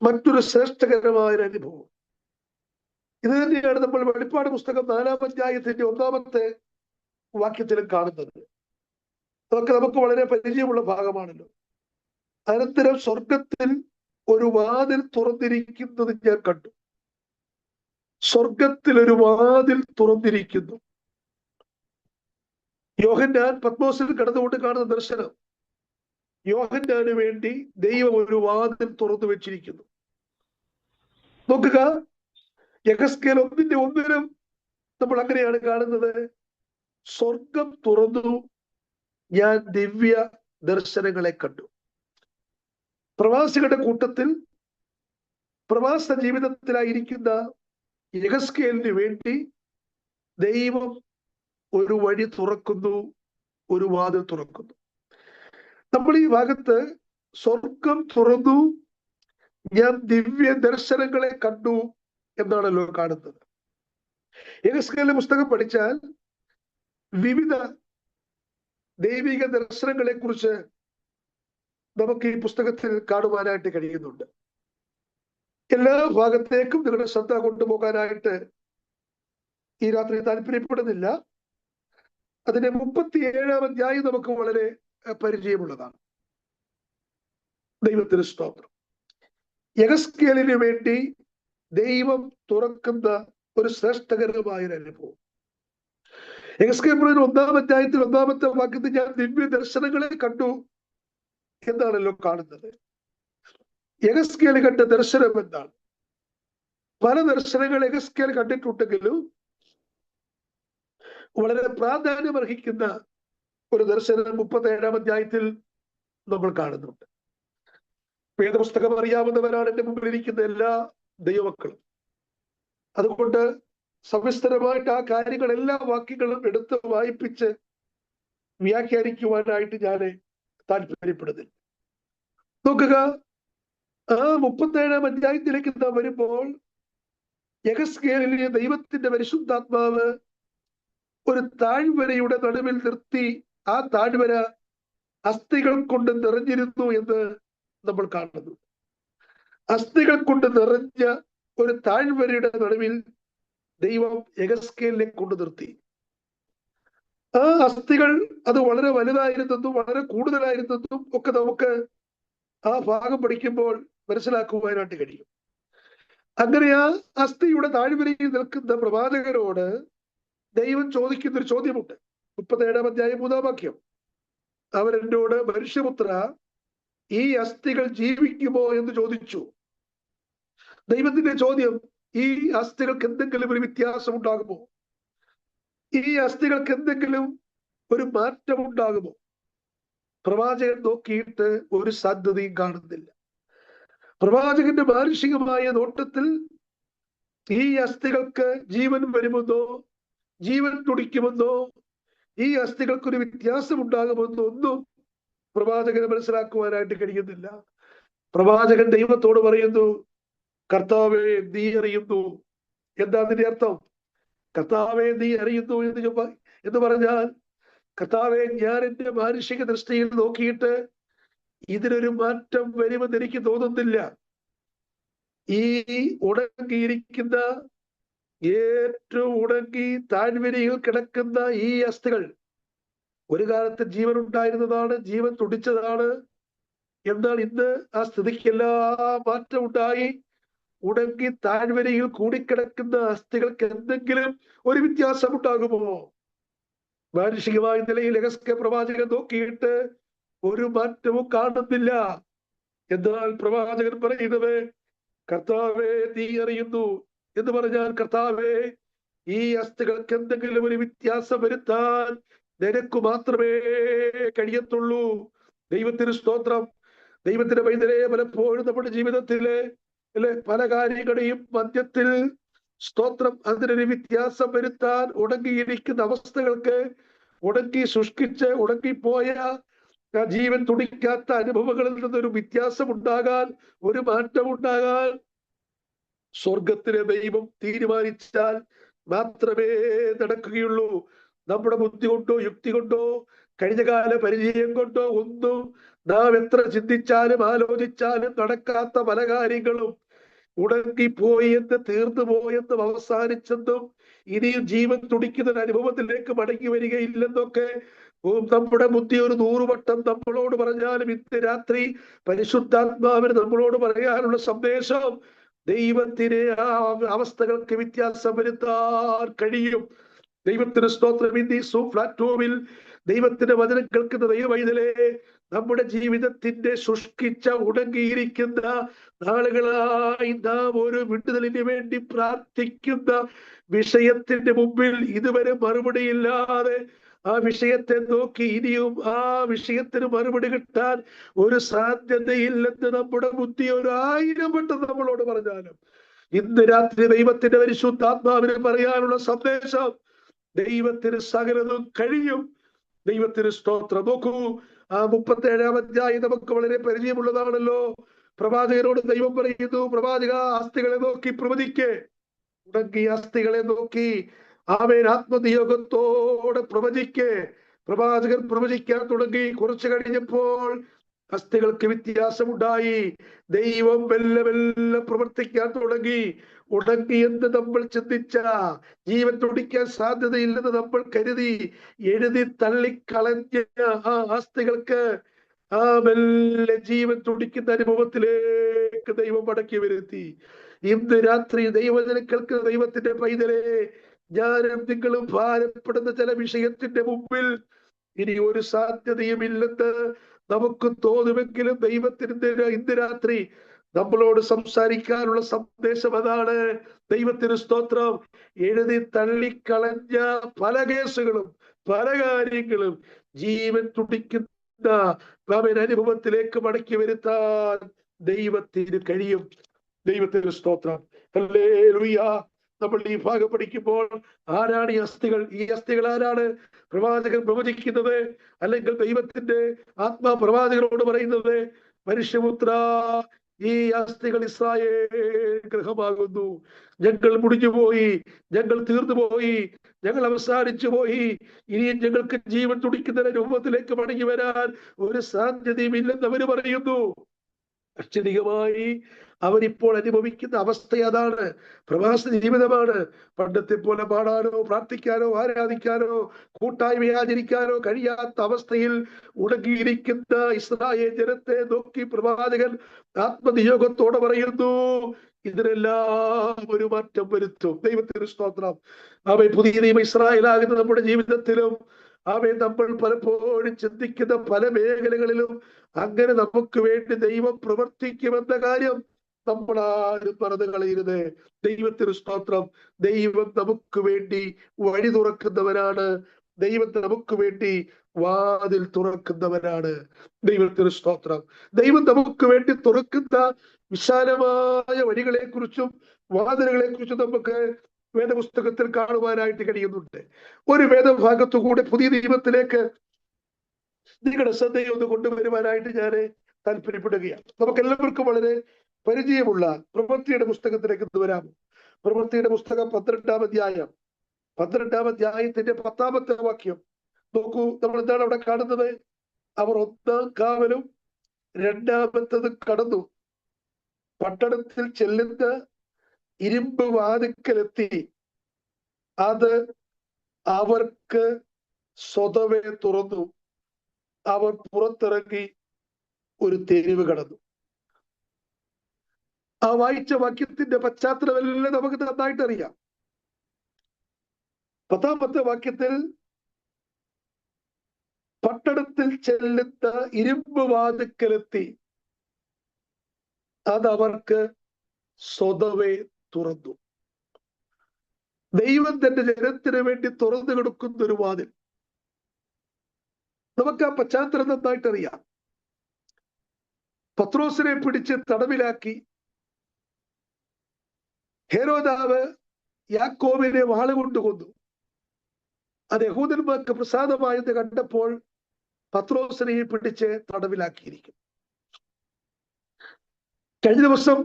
മറ്റൊരു ശ്രേഷ്ഠകരമായ അനുഭവം. ഇത് തന്നെയാണ് നമ്മൾ വെളിപ്പാട് പുസ്തകം 4-ാം അധ്യായത്തിന്റെ 1-ാമത്തെ വാക്യത്തിലും കാണുന്നത്. അതൊക്കെ നമുക്ക് വളരെ പരിചയമുള്ള ഭാഗമാണല്ലോ. അനന്തരം സ്വർഗത്തിൽ ഒരു വാതിൽ തുറന്നിരിക്കുന്നത് ഞാൻ കണ്ടു. സ്വർഗത്തിൽ ഒരു വാതിൽ തുറന്നിരിക്കുന്നു. യോഹന്നാൻ പത്മോസിൽ കടന്നുകൊണ്ട് കാണുന്ന ദർശനം, യോഹന്നാന് വേണ്ടി ദൈവം ഒരു വാതിൽ തുറന്നു വെച്ചിരിക്കുന്നു. നോക്കുക, യെഹെസ്കേൽ 1:1 നമ്മൾ അങ്ങനെയാണ് കാണുന്നത്. സ്വർഗം തുറന്നു, ഞാൻ ദിവ്യ ദർശനങ്ങളെ കണ്ടു. പ്രവാസികളുടെ കൂട്ടത്തിൽ പ്രവാസ ജീവിതത്തിലായിരിക്കുന്ന യെഹെസ്കേലിന് വേണ്ടി ദൈവം ഒരു വഴി തുറക്കുന്നു, ഒരു വാതിൽ തുറക്കുന്നു. നമ്മൾ ഈ ഭാഗത്ത് സ്വർഗം തുറന്നു, ഞാൻ ദിവ്യ ദർശനങ്ങളെ കണ്ടു എന്നാണല്ലോ കാണുന്നത്. യെഹെസ്കേലിന്റെ പുസ്തകം പഠിച്ചാൽ വിവിധ ദൈവിക ദർശനങ്ങളെ കുറിച്ച് നമുക്ക് ഈ പുസ്തകത്തിൽ കാണുവാനായിട്ട് കഴിയുന്നുണ്ട്. എല്ലാ ഭാഗത്തേക്കും നിങ്ങളുടെ ശ്രദ്ധ കൊണ്ടുപോകാനായിട്ട് ഈ രാത്രി താല്പര്യപ്പെടുന്നില്ല. അതിന്റെ 37-ാം അധ്യായം നമുക്ക് വളരെ പരിചയമുള്ളതാണ്. ദൈവത്തിന് സ്തോത്രം. യെഹെസ്കേലിന് വേണ്ടി ദൈവം തുറക്കുന്ന ഒരു ശ്രേഷ്ഠകരമായ അനുഭവം. യെഹെസ്കേൽ 1-ാം അധ്യായത്തിൽ 1-ാമത്തെ വാക്യത്തിൽ ഞാൻ ദിവ്യ ദർശനങ്ങളെ കണ്ടു എന്നാണല്ലോ കാണുന്നത്. യെഹെസ്കേൽ കണ്ട ദർശനം എന്താണ്? പല ദർശനങ്ങൾ യെഹെസ്കേൽ കണ്ടിട്ടുണ്ടെങ്കിലും വളരെ പ്രാധാന്യമർഹിക്കുന്ന ഒരു ദർശനം 37-ാം അധ്യായത്തിൽ നമ്മൾ കാണുന്നുണ്ട്. വേദപുസ്തകം അറിയാവുന്നവരാണ് എന്റെ മുമ്പിൽ ഇരിക്കുന്ന എല്ലാ ദൈവമക്കളും. അതുകൊണ്ട് സവിസ്തരമായിട്ട് ആ കാര്യങ്ങൾ, എല്ലാ വാക്യങ്ങളും എടുത്ത് വായിപ്പിച്ച് വ്യാഖ്യാനിക്കുവാനായിട്ട് ഞാൻ താല്പര്യപ്പെടുന്നില്ല. നോക്കുക, ആ 37-ാം അധ്യായത്തിലേക്ക് നാം വരുമ്പോൾ യെഹെസ്കേലിനെ ദൈവത്തിന്റെ പരിശുദ്ധാത്മാവ് ഒരു താഴ്വരയുടെ നടുവിൽ നിർത്തി, ആ താഴ്വര അസ്ഥികൾ കൊണ്ട് നിറഞ്ഞിരുന്നു എന്ന് നമ്മൾ കാണുന്നു. അസ്ഥികൾ കൊണ്ട് നിറഞ്ഞ ഒരു താഴ്വരയുടെ നടുവിൽ ദൈവം യെഹെസ്കേലിനെ കൊണ്ടു നിർത്തി. ആ അസ്ഥികൾ അത് വളരെ വലുതായിരുന്നെന്നും വളരെ കൂടുതലായിരുന്നെന്നും ഒക്കെ നമുക്ക് ആ ഭാഗം പഠിക്കുമ്പോൾ മനസ്സിലാക്കുവാനായിട്ട് കഴിയും. അങ്ങനെ ആ അസ്ഥിയുടെ താഴ്വരയിൽ നിൽക്കുന്ന പ്രവാചകരോട് ദൈവം ചോദിക്കുന്ന ഒരു ചോദ്യമുണ്ട്. 37-ാം അധ്യായം 3-ാം വാക്യം. അവൻ എന്നോട്, മനുഷ്യപുത്ര, ഈ അസ്ഥികൾ ജീവിക്കുമോ എന്ന് ചോദിച്ചു. ദൈവത്തിന്റെ ചോദ്യം, ഈ അസ്ഥികൾക്ക് എന്തെങ്കിലും ഒരു വ്യത്യാസം ഉണ്ടാകുമോ? ഈ അസ്ഥികൾക്ക് എന്തെങ്കിലും ഒരു മാറ്റം ഉണ്ടാകുമോ? പ്രവാചകൻ നോക്കിയിട്ട് ഒരു സാധ്യതയും കാണുന്നില്ല. പ്രവാചകന്റെ മാനുഷികമായ നോട്ടത്തിൽ ഈ അസ്ഥികൾക്ക് ജീവൻ വരുമെന്നോ, ജീവൻ തുടിക്കുമെന്നോ, ഈ അസ്ഥികൾക്കൊരു വ്യത്യാസം ഉണ്ടാകുമെന്നോ ഒന്നും പ്രവാചകന് മനസ്സിലാക്കുവാനായിട്ട് കഴിയുന്നില്ല. പ്രവാചകൻ ദൈവത്തോട് പറയുന്നു, കർത്താവേ നീ അറിയുന്നു. എന്താ അതിന്റെ അർത്ഥം? കർത്താവേ നീ അറിയുന്നു എന്ന് പറഞ്ഞാൽ, കർത്താവേ ഞാൻ എന്റെ മാനുഷിക ദൃഷ്ടിയിൽ നോക്കിയിട്ട് ഇതിനൊരു മാറ്റം വരുമെന്ന് എനിക്ക് തോന്നുന്നില്ല. ഈ ഉണങ്ങിയിരിക്കുന്ന, ഏറ്റവും ഉണങ്ങി താഴ്വരയിൽ കിടക്കുന്ന ഈ അസ്ഥികൾ ഒരു കാലത്ത് ജീവൻ ഉണ്ടായിരുന്നതാണ്, ജീവൻ തുടിച്ചതാണ്. എന്നാൽ ഇന്ന് ആ സ്ഥിതിക്കെല്ലാം മാറ്റം ഉണ്ടായി. ഉണങ്ങി താഴ്വരയിൽ കൂടിക്കിടക്കുന്ന അസ്ഥികൾക്ക് എന്തെങ്കിലും ഒരു വ്യത്യാസം ഉണ്ടാകുമോ? മാനുഷികമായ നിലയിൽ യെഹെസ്കേൽ പ്രവാചകൻ നോക്കിയിട്ട് ഒരു മാറ്റവും കാണുന്നില്ല. എന്നാൽ പ്രവാചകൻ പറയുന്നത്, കർത്താവേ നീ അറിയുന്നു എന്ന് പറഞ്ഞാൽ, കർത്താവേ ഈ അസ്ഥികൾക്ക് എന്തെങ്കിലും ഒരു വ്യത്യാസം വരുത്താൻ നിനക്ക് മാത്രമേ കഴിയത്തുള്ളൂ. ദൈവത്തിന് സ്തോത്രം. ദൈവത്തിന്റെ പൈതലേ, പലപ്പോഴും നമ്മുടെ ജീവിതത്തില് പല കാര്യങ്ങളുടെയും മധ്യത്തിൽ സ്തോത്രം അതിനൊരു വ്യത്യാസം വരുത്താൻ ഉണങ്ങിയിരിക്കുന്ന അവസ്ഥകൾക്ക്, ഉണങ്ങി ശുഷ്കിച്ച് ഉണങ്ങിപ്പോയ ജീവൻ തുടിക്കാത്ത അനുഭവങ്ങളിൽ നിന്നൊരു വ്യത്യാസം ഉണ്ടാകാൻ, ഒരു മാറ്റം ഉണ്ടാകാൻ സ്വർഗത്തിലെ ദൈവം തീരുമാനിച്ചാൽ മാത്രമേ നടക്കുകയുള്ളൂ. നമ്മുടെ ബുദ്ധി കൊണ്ടോ യുക്തി കൊണ്ടോ കഴിഞ്ഞകാല പരിചയം കൊണ്ടോ ഒന്നും നാം എത്ര ചിന്തിച്ചാലും ആലോചിച്ചാലും നടക്കാത്ത പല കാര്യങ്ങളും ഉണങ്ങിപ്പോയി എന്ന്, തീർന്നു പോയെന്നും, അവസാനിച്ചെന്നും, ഇനിയും ജീവൻ തുടിക്കുന്ന ഒരു അനുഭവത്തിലേക്ക് മടങ്ങി വരികയില്ലെന്നൊക്കെ നമ്മുടെ ബുദ്ധി ഒരു 100 വട്ടം നമ്മളോട് പറഞ്ഞാലും ഇന്ന് രാത്രി പരിശുദ്ധാത്മാവിന് നമ്മളോട് പറയാനുള്ള സന്ദേശം, ദൈവത്തിന് ആ അവസ്ഥകൾക്ക് വ്യത്യാസം വരുത്താൻ കഴിയും. ദൈവത്തിന് സ്തോത്രം. ഇന്ന് ഈ സൂം പ്ലാറ്റ്ഫോമിൽ ദൈവത്തിന്റെ വചനം കേൾക്കുന്ന ദൈവവൈതലേ, നമ്മുടെ ജീവിതത്തിന്റെ ശുഷ്കിച്ച ഉണങ്ങിയിരിക്കുന്ന നാളുകളായി നാം ഒരു വിടുതലിന് വേണ്ടി പ്രാർത്ഥിക്കുന്ന വിഷയത്തിന്റെ മുമ്പിൽ ഇതുവരെ മറുപടിയില്ലാതെ ആ വിഷയത്തെ നോക്കി ഇനിയും ആ വിഷയത്തിന് മറുപടി കിട്ടാൻ ഒരു സാധ്യതയില്ലെന്ന് നമ്മുടെ ബുദ്ധി 1000 വട്ടം നമ്മളോട് പറഞ്ഞാലും, ഇന്ന് രാത്രി ദൈവത്തിന്റെ പരിശുദ്ധാത്മാവിന് പറയാനുള്ള സന്ദേശം, ദൈവത്തിന് സകലതും കഴിയും. ദൈവത്തിന് സ്തോത്രം. നോക്കൂ, ആ 37-ാം അധ്യായം നമുക്ക് വളരെ പരിചയമുള്ളതാണല്ലോ. പ്രവാചകരോട് ദൈവം പറയുന്നു, പ്രവാചക അസ്ഥികളെ നോക്കി പ്രവചിക്കേ. ഉണങ്ങിയ അസ്ഥികളെ നോക്കി ആമേൻ ആത്മനിയോഗത്തോടെ പ്രവചിക്കേ. പ്രവാചകൻ പ്രവചിക്കാൻ തുടങ്ങി. കുറച്ചു കഴിഞ്ഞപ്പോൾ അസ്ഥികൾക്ക് വ്യത്യാസമുണ്ടായി. ദൈവം മെല്ലെ മെല്ലെ പ്രവർത്തിക്കാൻ തുടങ്ങി. ഉണങ്ങിയെന്ന് നമ്മൾ ചിന്തിച്ച, ജീവൻ തുടിക്കാൻ സാധ്യതയില്ലെന്ന് നമ്മൾ കരുതി എഴുതി തള്ളിക്കളഞ്ഞ ആ അസ്ഥികൾക്ക് ആ മെല്ലെ ജീവൻ തുടിക്കുന്ന അനുഭവത്തിലേക്ക് ദൈവം മടക്കി വരുത്തി. ഇന്ന് രാത്രി ദൈവവചനം കേൾക്കുന്ന ദൈവത്തിന്റെ പൈതലേ, ഞാനും നിങ്ങളും ഭാരപ്പെടുന്ന ചില വിഷയത്തിന്റെ മുമ്പിൽ ഇനി ഒരു സാധ്യതയും ഇല്ലെന്ന് നമുക്ക് തോന്നുമെങ്കിലും ദൈവത്തിന് ഇന്ന് രാത്രി നമ്മളോട് സംസാരിക്കാനുള്ള സന്ദേശം അതാണ്. ദൈവത്തിന് സ്തോത്രം. എഴുതി തള്ളിക്കളഞ്ഞ പല കേസുകളും പല കാര്യങ്ങളും ജീവൻ തുടിക്കുന്ന അനുഭവത്തിലേക്ക് മടക്കി വരുത്താൻ ദൈവത്തിന് കഴിയും. ദൈവത്തിന് സ്തോത്രം. ഹല്ലേലൂയ. നമ്മൾ ഈ ഭാഗം പഠിക്കുമ്പോൾ ആരാണ് ഈ അസ്ഥികൾ? ഈ അസ്ഥികൾ ആരാണ്? പ്രവാചകൻ പ്രവചിക്കുന്നത്, അല്ലെങ്കിൽ ദൈവത്തിന്റെ ആത്മാ പ്രവാചകനോട് പറയുന്നത്, മനുഷ്യപുത്ര, ഈ അസ്ഥികൾ ഇസ്രായേൽ ഗൃഹമാകുന്നു. ഞങ്ങൾ മുടിഞ്ഞുപോയി, ഞങ്ങൾ തീർന്നുപോയി, ഞങ്ങൾ അവസാനിച്ചു പോയി. ഇനിയും ഞങ്ങൾക്ക് ജീവൻ തുടിക്കുന്ന രൂപത്തിലേക്ക് മടങ്ങി വരാൻ ഒരു സാധ്യതയും ഇല്ലെന്ന് അവര് പറയുന്നു. അക്ഷരികമായി അവരിപ്പോൾ അനുഭവിക്കുന്ന അവസ്ഥ അതാണ്. പ്രവാസ ജീവിതമാണ്. പണ്ടത്തെ പോലെ പാടാനോ പ്രാർത്ഥിക്കാനോ ആരാധിക്കാനോ കൂട്ടായ്മ ആചരിക്കാനോ കഴിയാത്ത അവസ്ഥയിൽ ഉണങ്ങിയിരിക്കുന്ന ഇസ്രായേൽ ജനത്തെ നോക്കി പ്രവാചകൻ ആത്മനിയോഗത്തോടെ പറയുന്നു, ഇതിനെല്ലാം ഒരു മാറ്റം വരുത്തും. ദൈവത്തിന് സ്തോത്രം. അവൻ പുതിയ നിയമ ഇസ്രായേലാകുന്ന നമ്മുടെ ജീവിതത്തിലും അവൻ നമ്മൾ പലപ്പോഴും ചിന്തിക്കുന്ന പല മേഖലകളിലും അങ്ങനെ നമുക്ക് വേണ്ടി ദൈവം പ്രവർത്തിക്കുമെന്ന കാര്യം നമ്മൾ ആരും പറഞ്ഞു കളയരുത്. ദൈവത്തിന് സ്തോത്രം. ദൈവം നമുക്ക് വേണ്ടി വഴി തുറക്കുന്നവനാണ്. ദൈവം നമുക്ക് വേണ്ടി വാതിൽ തുറക്കുന്നവനാണ്. ദൈവത്തിന് സ്തോത്രം. ദൈവം നമുക്ക് വേണ്ടി തുറക്കുന്ന വിശാലമായ വഴികളെ കുറിച്ചും വാതിലുകളെ കുറിച്ചും നമുക്ക് വേദപുസ്തകത്തിൽ കാണുവാനായിട്ട് കഴിയുന്നുണ്ട്. ഒരു വേദഭാഗത്തു കൂടെ പുതിയ നിയമത്തിലേക്ക് നിങ്ങളുടെ ശ്രദ്ധയെ ഒന്ന് കൊണ്ടുവരുവാനായിട്ട് ഞാൻ താല്പര്യപ്പെടുകയാണ്. നമുക്ക് എല്ലാവർക്കും വളരെ പരിചയമുള്ള പ്രവൃത്തിയുടെ പുസ്തകത്തിലേക്ക് വരാമോ? പ്രവൃത്തിയുടെ പുസ്തകം 12-ാം അധ്യായം, 12-ാം അധ്യായത്തിന്റെ 10-ാമത്തെ വാക്യം നോക്കൂ. നമ്മൾ എന്താണ് അവിടെ കാണുന്നത്? അവർ 1-ാം കാവലും 2-ാമത്തതും കടന്നു പട്ടണത്തിൽ ചെല്ലുന്ന ഇരുമ്പ് വാതിക്കലെത്തി. അത് അവർക്ക് സ്വതവേ തുറന്നു. അവർ പുറത്തിറങ്ങി ഒരു തെരുവ് കടന്നു. ആ വായിച്ച വാക്യത്തിന്റെ പശ്ചാത്തലമെല്ലാം നമുക്ക് നന്നായിട്ട് അറിയാം. 10ാമത്തെ വാക്യത്തിൽ പട്ടണത്തിൽ ചെല്ലുന്ന ഇരുമ്പ് വാതിക്കലെത്തി അതവർക്ക് സ്വതവേ തുറന്നു. ദൈവം തന്റെ ജനത്തിന് വേണ്ടി തുറന്നു കൊടുക്കുന്ന ഒരു വാതിൽ. നമുക്ക് ആ പശ്ചാത്തലം നന്നായിട്ട് അറിയാം. പത്രോസിനെ പിടിച്ച് തടവിലാക്കി ഹെരോദാവ് യാക്കോബിനെ വാളുകൊണ്ട് കൊന്നു. അത് യഹൂദന്മാർക്ക് പ്രസാദമായെന്ന് കണ്ടപ്പോൾ പത്രോസിനെ പിടിച്ച് തടവിലാക്കിയിരിക്കും. കഴിഞ്ഞ ദിവസം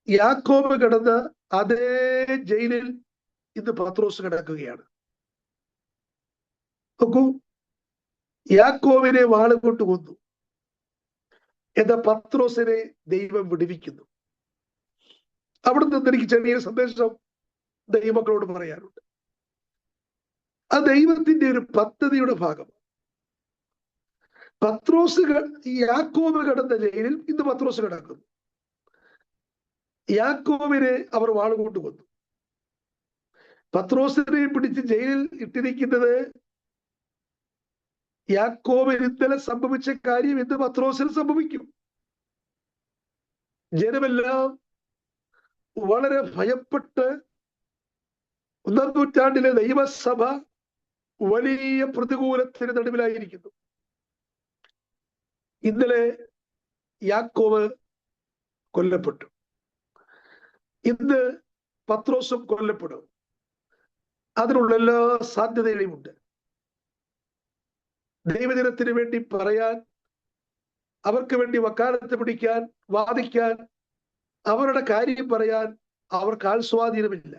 യാക്കോബ് കിടന്ന അതേ ജയിലിൽ ഇന്ന് പത്രോസ് കിടക്കുകയാണ്. നോക്കൂ, യാക്കോബിനെ വാളുകൊണ്ട് കൊന്നു, എന്ന പത്രോസിനെ ദൈവം വിടുവിക്കുന്നു. അവിടെ നിന്ന് എനിക്ക് ചെറിയ സന്ദേശം ദൈവമക്കളോട് പറയാനുണ്ട്. ആ ദൈവത്തിന്റെ ഒരു പദ്ധതിയുടെ ഭാഗം. പത്രോസ് യാക്കോബ് കിടന്ന ജയിലിൽ ഇന്ന് പത്രോസ് കിടക്കുന്നു. യാക്കോബിനെ അവർ വാളുകൊണ്ട് കൊന്നു. പത്രോസിനെ പിടിച്ച് ജയിലിൽ ഇട്ടിരിക്കുന്നത് യാക്കോബിന് ഇന്നലെ സംഭവിച്ച കാര്യം ഇന്ന് പത്രോസിന് സംഭവിക്കും. ജനമെല്ലാം വളരെ ഭയപ്പെട്ട് 1ാം നൂറ്റാണ്ടിലെ ദൈവസഭ വലിയ പ്രതികൂലത്തിന് നടുവിലായിരിക്കുന്നു. ഇന്നലെ യാക്കോബ് കൊല്ലപ്പെട്ടു. ഇന്ന് പത്രോസും കൊല്ലപ്പെടും. അതിനുള്ള എല്ലാ സാധ്യതകളും ഉണ്ട്. ദൈവജനത്തിന് വേണ്ടി പറയാൻ, അവർക്ക് വേണ്ടി വക്കാലത്ത് പിടിക്കാൻ, വാദിക്കാൻ, അവരുടെ കാര്യം പറയാൻ അവർക്ക് ആൾസ്വാധീനമില്ല,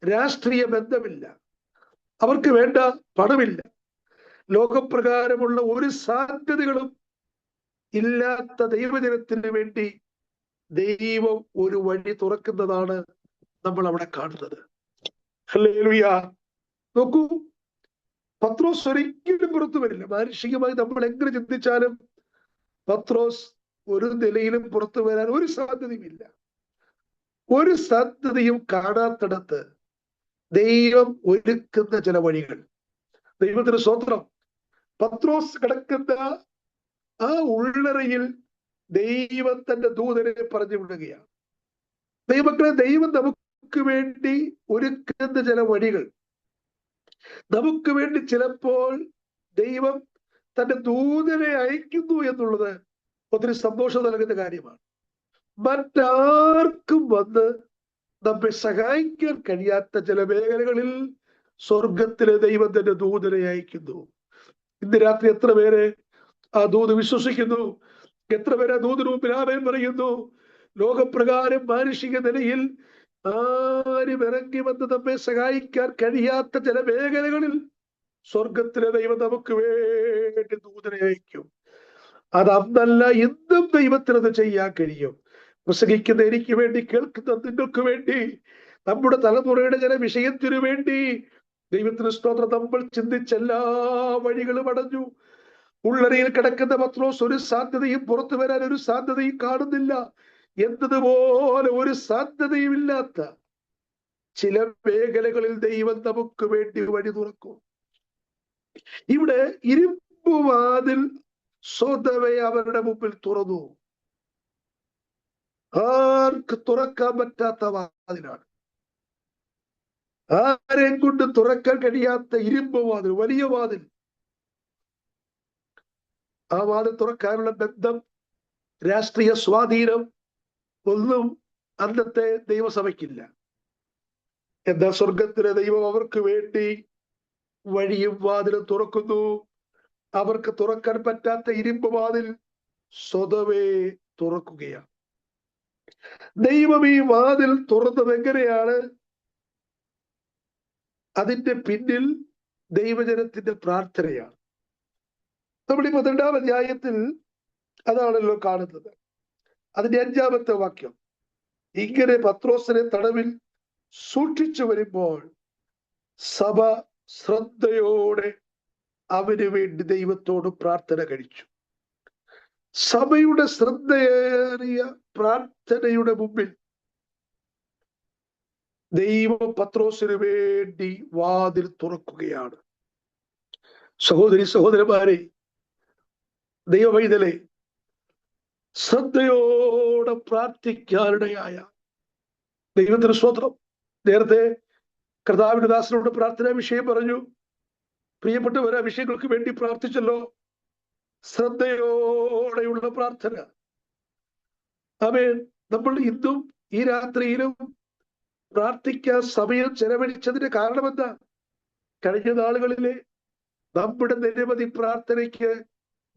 രാഷ്ട്രീയ ബന്ധമില്ല, അവർക്ക് വേണ്ട പണമില്ല. ലോകപ്രകാരമുള്ള ഒരു സാധ്യതകളും ഇല്ലാത്ത ദൈവജനത്തിന് വേണ്ടി ദൈവം ഒരു വഴി തുറക്കുന്നതാണ് നമ്മൾ അവിടെ കാണുന്നത്. ഹല്ലേലൂയ. നോക്കൂ, പത്രോസ് ഒരിക്കലും പുറത്തു വരില്ല. മാനുഷികമായി നമ്മൾ എങ്ങനെ ചിന്തിച്ചാലും പത്രോസ് ഒരു നിലയിലും പുറത്തു വരാൻ ഒരു സാധ്യതയുമില്ല. ഒരു സാധ്യതയും കാണാത്തിടത്ത് ദൈവം ഒരുക്കുന്ന ചില വഴികൾ. ദൈവത്തിന് സ്തോത്രം. പത്രോസ് കിടക്കുന്ന ആ ഉള്ളറയിൽ ദൈവം തന്റെ ദൂതനെ പറഞ്ഞു വിടുകയാണ്. ദൈവമക്കളെ, ദൈവം നമുക്ക് വേണ്ടി ഒരുക്കുന്ന ചില വഴികൾ, നമുക്ക് വേണ്ടി ചിലപ്പോൾ ദൈവം തന്റെ ദൂതനെ അയക്കുന്നു എന്നുള്ളത് ഒത്തിരി സന്തോഷം നൽകുന്ന കാര്യമാണ്. മറ്റാർക്കും വന്ന് നമ്മെ സഹായിക്കാൻ കഴിയാത്ത ചില മേഖലകളിൽ സ്വർഗത്തിലെ ദൈവം തന്റെ ദൂതനെ അയക്കുന്നു. ഇന്ന് രാത്രി എത്ര പേര് ആ ദൂത് വിശ്വസിക്കുന്നു? എത്ര പേര് ആ ദൂതിന് മുമ്പിൽ ആമേൻ പറയുന്നു? ലോകപ്രകാരം മാനുഷിക നിലയിൽ ആരും ഇറങ്ങി വന്ന് നമ്മെ സഹായിക്കാൻ കഴിയാത്ത ചില മേഖലകളിൽ സ്വർഗത്തിലെ ദൈവം നമുക്ക് വേണ്ടി ദൂതനെ അയക്കും. അത് അന്നല്ല, ഇന്നും ദൈവത്തിനത് ചെയ്യാൻ കഴിയും. പ്രസംഗിക്കുന്ന എനിക്ക് വേണ്ടി, കേൾക്കുന്ന നിങ്ങൾക്ക് വേണ്ടി, നമ്മുടെ തലമുറയുടെ ചില വിഷയത്തിനു വേണ്ടി ദൈവത്തിന് സ്തോത്രം. നമ്മൾ ചിന്തിച്ച എല്ലാ വഴികളും അടഞ്ഞു. ഉള്ളറയിൽ കിടക്കുന്ന പത്രോസ് ഒരു സാധ്യതയും പുറത്തു വരാൻ ഒരു സാധ്യതയും കാണുന്നില്ല എന്നതുപോലെ ഒരു സാധ്യതയും ഇല്ലാത്ത ചില മേഖലകളിൽ ദൈവം നമുക്ക് വേണ്ടി വഴി തുറക്കും. ഇവിടെ ഇരുമ്പുവാതിൽ സ്വതവേ അവരുടെ മുമ്പിൽ തുറന്നു. ആർക്ക് തുറക്കാൻ പറ്റാത്ത വാതിലാണ്. ആരെയും കൊണ്ട് തുറക്കാൻ കഴിയാത്ത ഇരുമ്പ് വാതിൽ, വലിയ വാതിൽ. ആ വാതിൽ തുറക്കാനുള്ള ബന്ധം, രാഷ്ട്രീയ സ്വാധീനം ഒന്നും അന്നത്തെ ദൈവസഭയ്ക്കില്ല. എന്താ, സ്വർഗത്തിലെ ദൈവം അവർക്ക് വേണ്ടി വഴിയും വാതിലും തുറക്കുന്നു. അവർക്ക് തുറക്കാൻ പറ്റാത്ത ഇരുമ്പ് വാതിൽ സ്വതവേ തുറക്കുകയാണ്. ദൈവം ഈ വാതിൽ തുറന്നത് എങ്ങനെയാണ്? അതിന്റെ പിന്നിൽ ദൈവജനത്തിന്റെ പ്രാർത്ഥനയാണ്. നമ്മൾ ഈ 12ാം അധ്യായത്തിൽ അതാണല്ലോ കാണുന്നത്. അതിന്റെ 5ാമത്തെ വാക്യം, ഇങ്ങനെ പത്രോസിനെ തടവിൽ സൂക്ഷിച്ചു വരുമ്പോൾ സഭ ശ്രദ്ധയോടെ അവന് വേണ്ടി ദൈവത്തോട് പ്രാർത്ഥന കഴിച്ചു. സഭയുടെ ശ്രദ്ധയേറിയ പ്രാർത്ഥനയുടെ മുമ്പിൽ ദൈവം പത്രോസിന് വേണ്ടി വാതിൽ തുറക്കുകയാണ്. സഹോദരി സഹോദരന്മാരെ, ദൈവവൈതലെ, ശ്രദ്ധയോടെ പ്രാർത്ഥിക്കാനിടയായ ദൈവത്തിന് സ്തോത്രം. നേരത്തെ കർത്താവിന്റെ ദാസനോട് പ്രാർത്ഥനാ വിഷയം പറഞ്ഞു. പ്രിയപ്പെട്ടവരെ, വിഷയങ്ങൾക്ക് വേണ്ടി പ്രാർത്ഥിച്ചല്ലോ. ശ്രദ്ധയോടെയുള്ള പ്രാർത്ഥന. ആമേൻ. നമ്മൾ ഇന്നും ഈ രാത്രിയിലും പ്രാർത്ഥിക്കാൻ സമയം ചെലവഴിച്ചതിന്റെ കാരണം എന്താ? കഴിഞ്ഞ നാളുകളിലെ നമ്മുടെ നിരവധി പ്രാർത്ഥനയ്ക്ക്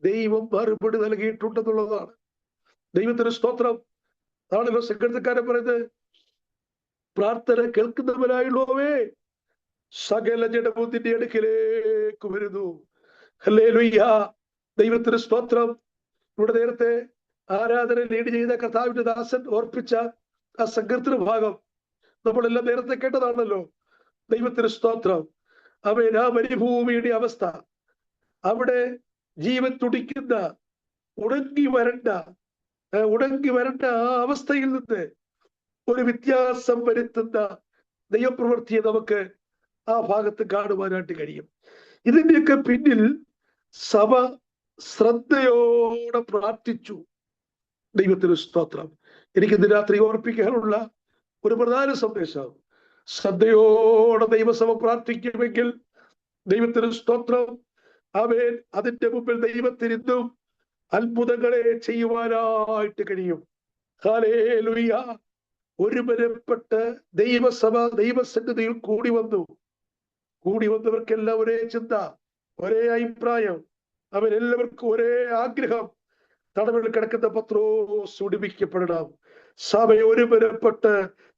ദൈവം മറുപടി നൽകിയിട്ടുണ്ടെന്നുള്ളതാണ്. ദൈവത്തിന് സ്തോത്രം. ആണല്ലോ സംഘടനക്കാരൻ പറയുന്നത്, പ്രാർത്ഥന കേൾക്കുന്നവരായുള്ളവേ സകല ജഡവും നിന്റെ അടുക്കിലേക്ക് വരുന്നു. ഹല്ലേലൂയ. ദൈവത്തിന് സ്തോത്രം. ഇവിടെ നേരത്തെ ആരാധന ലീഡ് ചെയ്ത കർത്താവിന്റെ ദാസൻ ഓർപ്പിച്ച ആ സങ്കീർത്തന ഭാഗം നമ്മളെല്ലാം നേരത്തെ കേട്ടതാണല്ലോ. ദൈവത്തിന് സ്തോത്രം. അവൻ ആ മരുഭൂമിയുടെ അവസ്ഥ, അവിടെ ജീവൻ തുടിക്കുന്ന ഉണങ്ങി വരണ്ട ആ അവസ്ഥയിൽ നിന്ന് ഒരു വ്യത്യാസം വരുത്തുന്ന ദൈവപ്രവൃത്തിയെ നമുക്ക് ആ ഭാഗത്ത് കാണുവാനായിട്ട് കഴിയും. ഇതിന്റെയൊക്കെ പിന്നിൽ സഭ ശ്രദ്ധയോടെ പ്രാർത്ഥിച്ചു. ദൈവത്തിന് സ്തോത്രം. എനിക്ക് ഇന്ന് രാത്രി ഓർപ്പിക്കാനുള്ള ഒരു പ്രധാന സന്ദേശം, ശ്രദ്ധയോടെ ദൈവസഭ പ്രാർത്ഥിക്കുമെങ്കിൽ ദൈവത്തിന് സ്തോത്രം, അവൻ അതിന്റെ മുമ്പിൽ ദൈവത്തിന് ഇന്നും അത്ഭുതങ്ങളെ ചെയ്യുവാനായിട്ട് കഴിയും. ഹല്ലേലൂയ. ഒരുമനപ്പെട്ട് ദൈവസഭ ദൈവസന്നിധിയിൽ കൂടി വന്നവർക്കെല്ലാം ഒരേ ചിന്ത, ഒരേ അഭിപ്രായം, അവരെല്ലാവർക്കും ഒരേ ആഗ്രഹം. തടവിൽ കിടക്കുന്ന പത്രോസ് വിടുവിക്കപ്പെടണം. സഭ ഒരുമനപ്പെട്ട്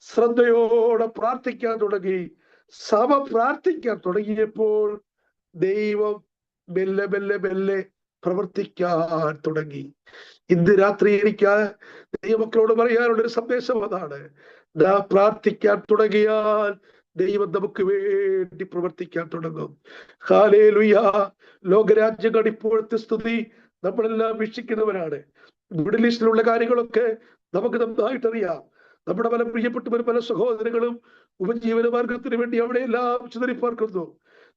ശ്രദ്ധയോടെ പ്രാർത്ഥിക്കാൻ തുടങ്ങി. സഭ പ്രാർത്ഥിക്കാൻ തുടങ്ങിയപ്പോൾ ദൈവം മെല്ലെ മെല്ലെ മെല്ലെ പ്രവർത്തിക്കാൻ തുടങ്ങി. ഇന്ന് രാത്രി എനിക്ക് ദൈവമക്കളോട് പറയാനുള്ള ഒരു സന്ദേശം അതാണ്. നാം പ്രാർത്ഥിക്കാൻ തുടങ്ങിയാൽ ദൈവം നമുക്ക് വേണ്ടി പ്രവർത്തിക്കാൻ തുടങ്ങും. ഹല്ലേലൂയ. ലോകരാജ്യങ്ങൾ ഇപ്പോഴത്തെ സ്ഥിതി നമ്മളെല്ലാം വീക്ഷിക്കുന്നവരാണ്. മിഡിൽ ഈസ്റ്റിലുള്ള കാര്യങ്ങളൊക്കെ നമുക്ക് നന്നായിട്ടറിയാം. നമ്മുടെ പല പ്രിയപ്പെട്ടവരും പല സഹോദരങ്ങളും ഉപജീവന മാർഗത്തിന് വേണ്ടി അവിടെയെല്ലാം ചിതറിപ്പാർക്കുന്നു.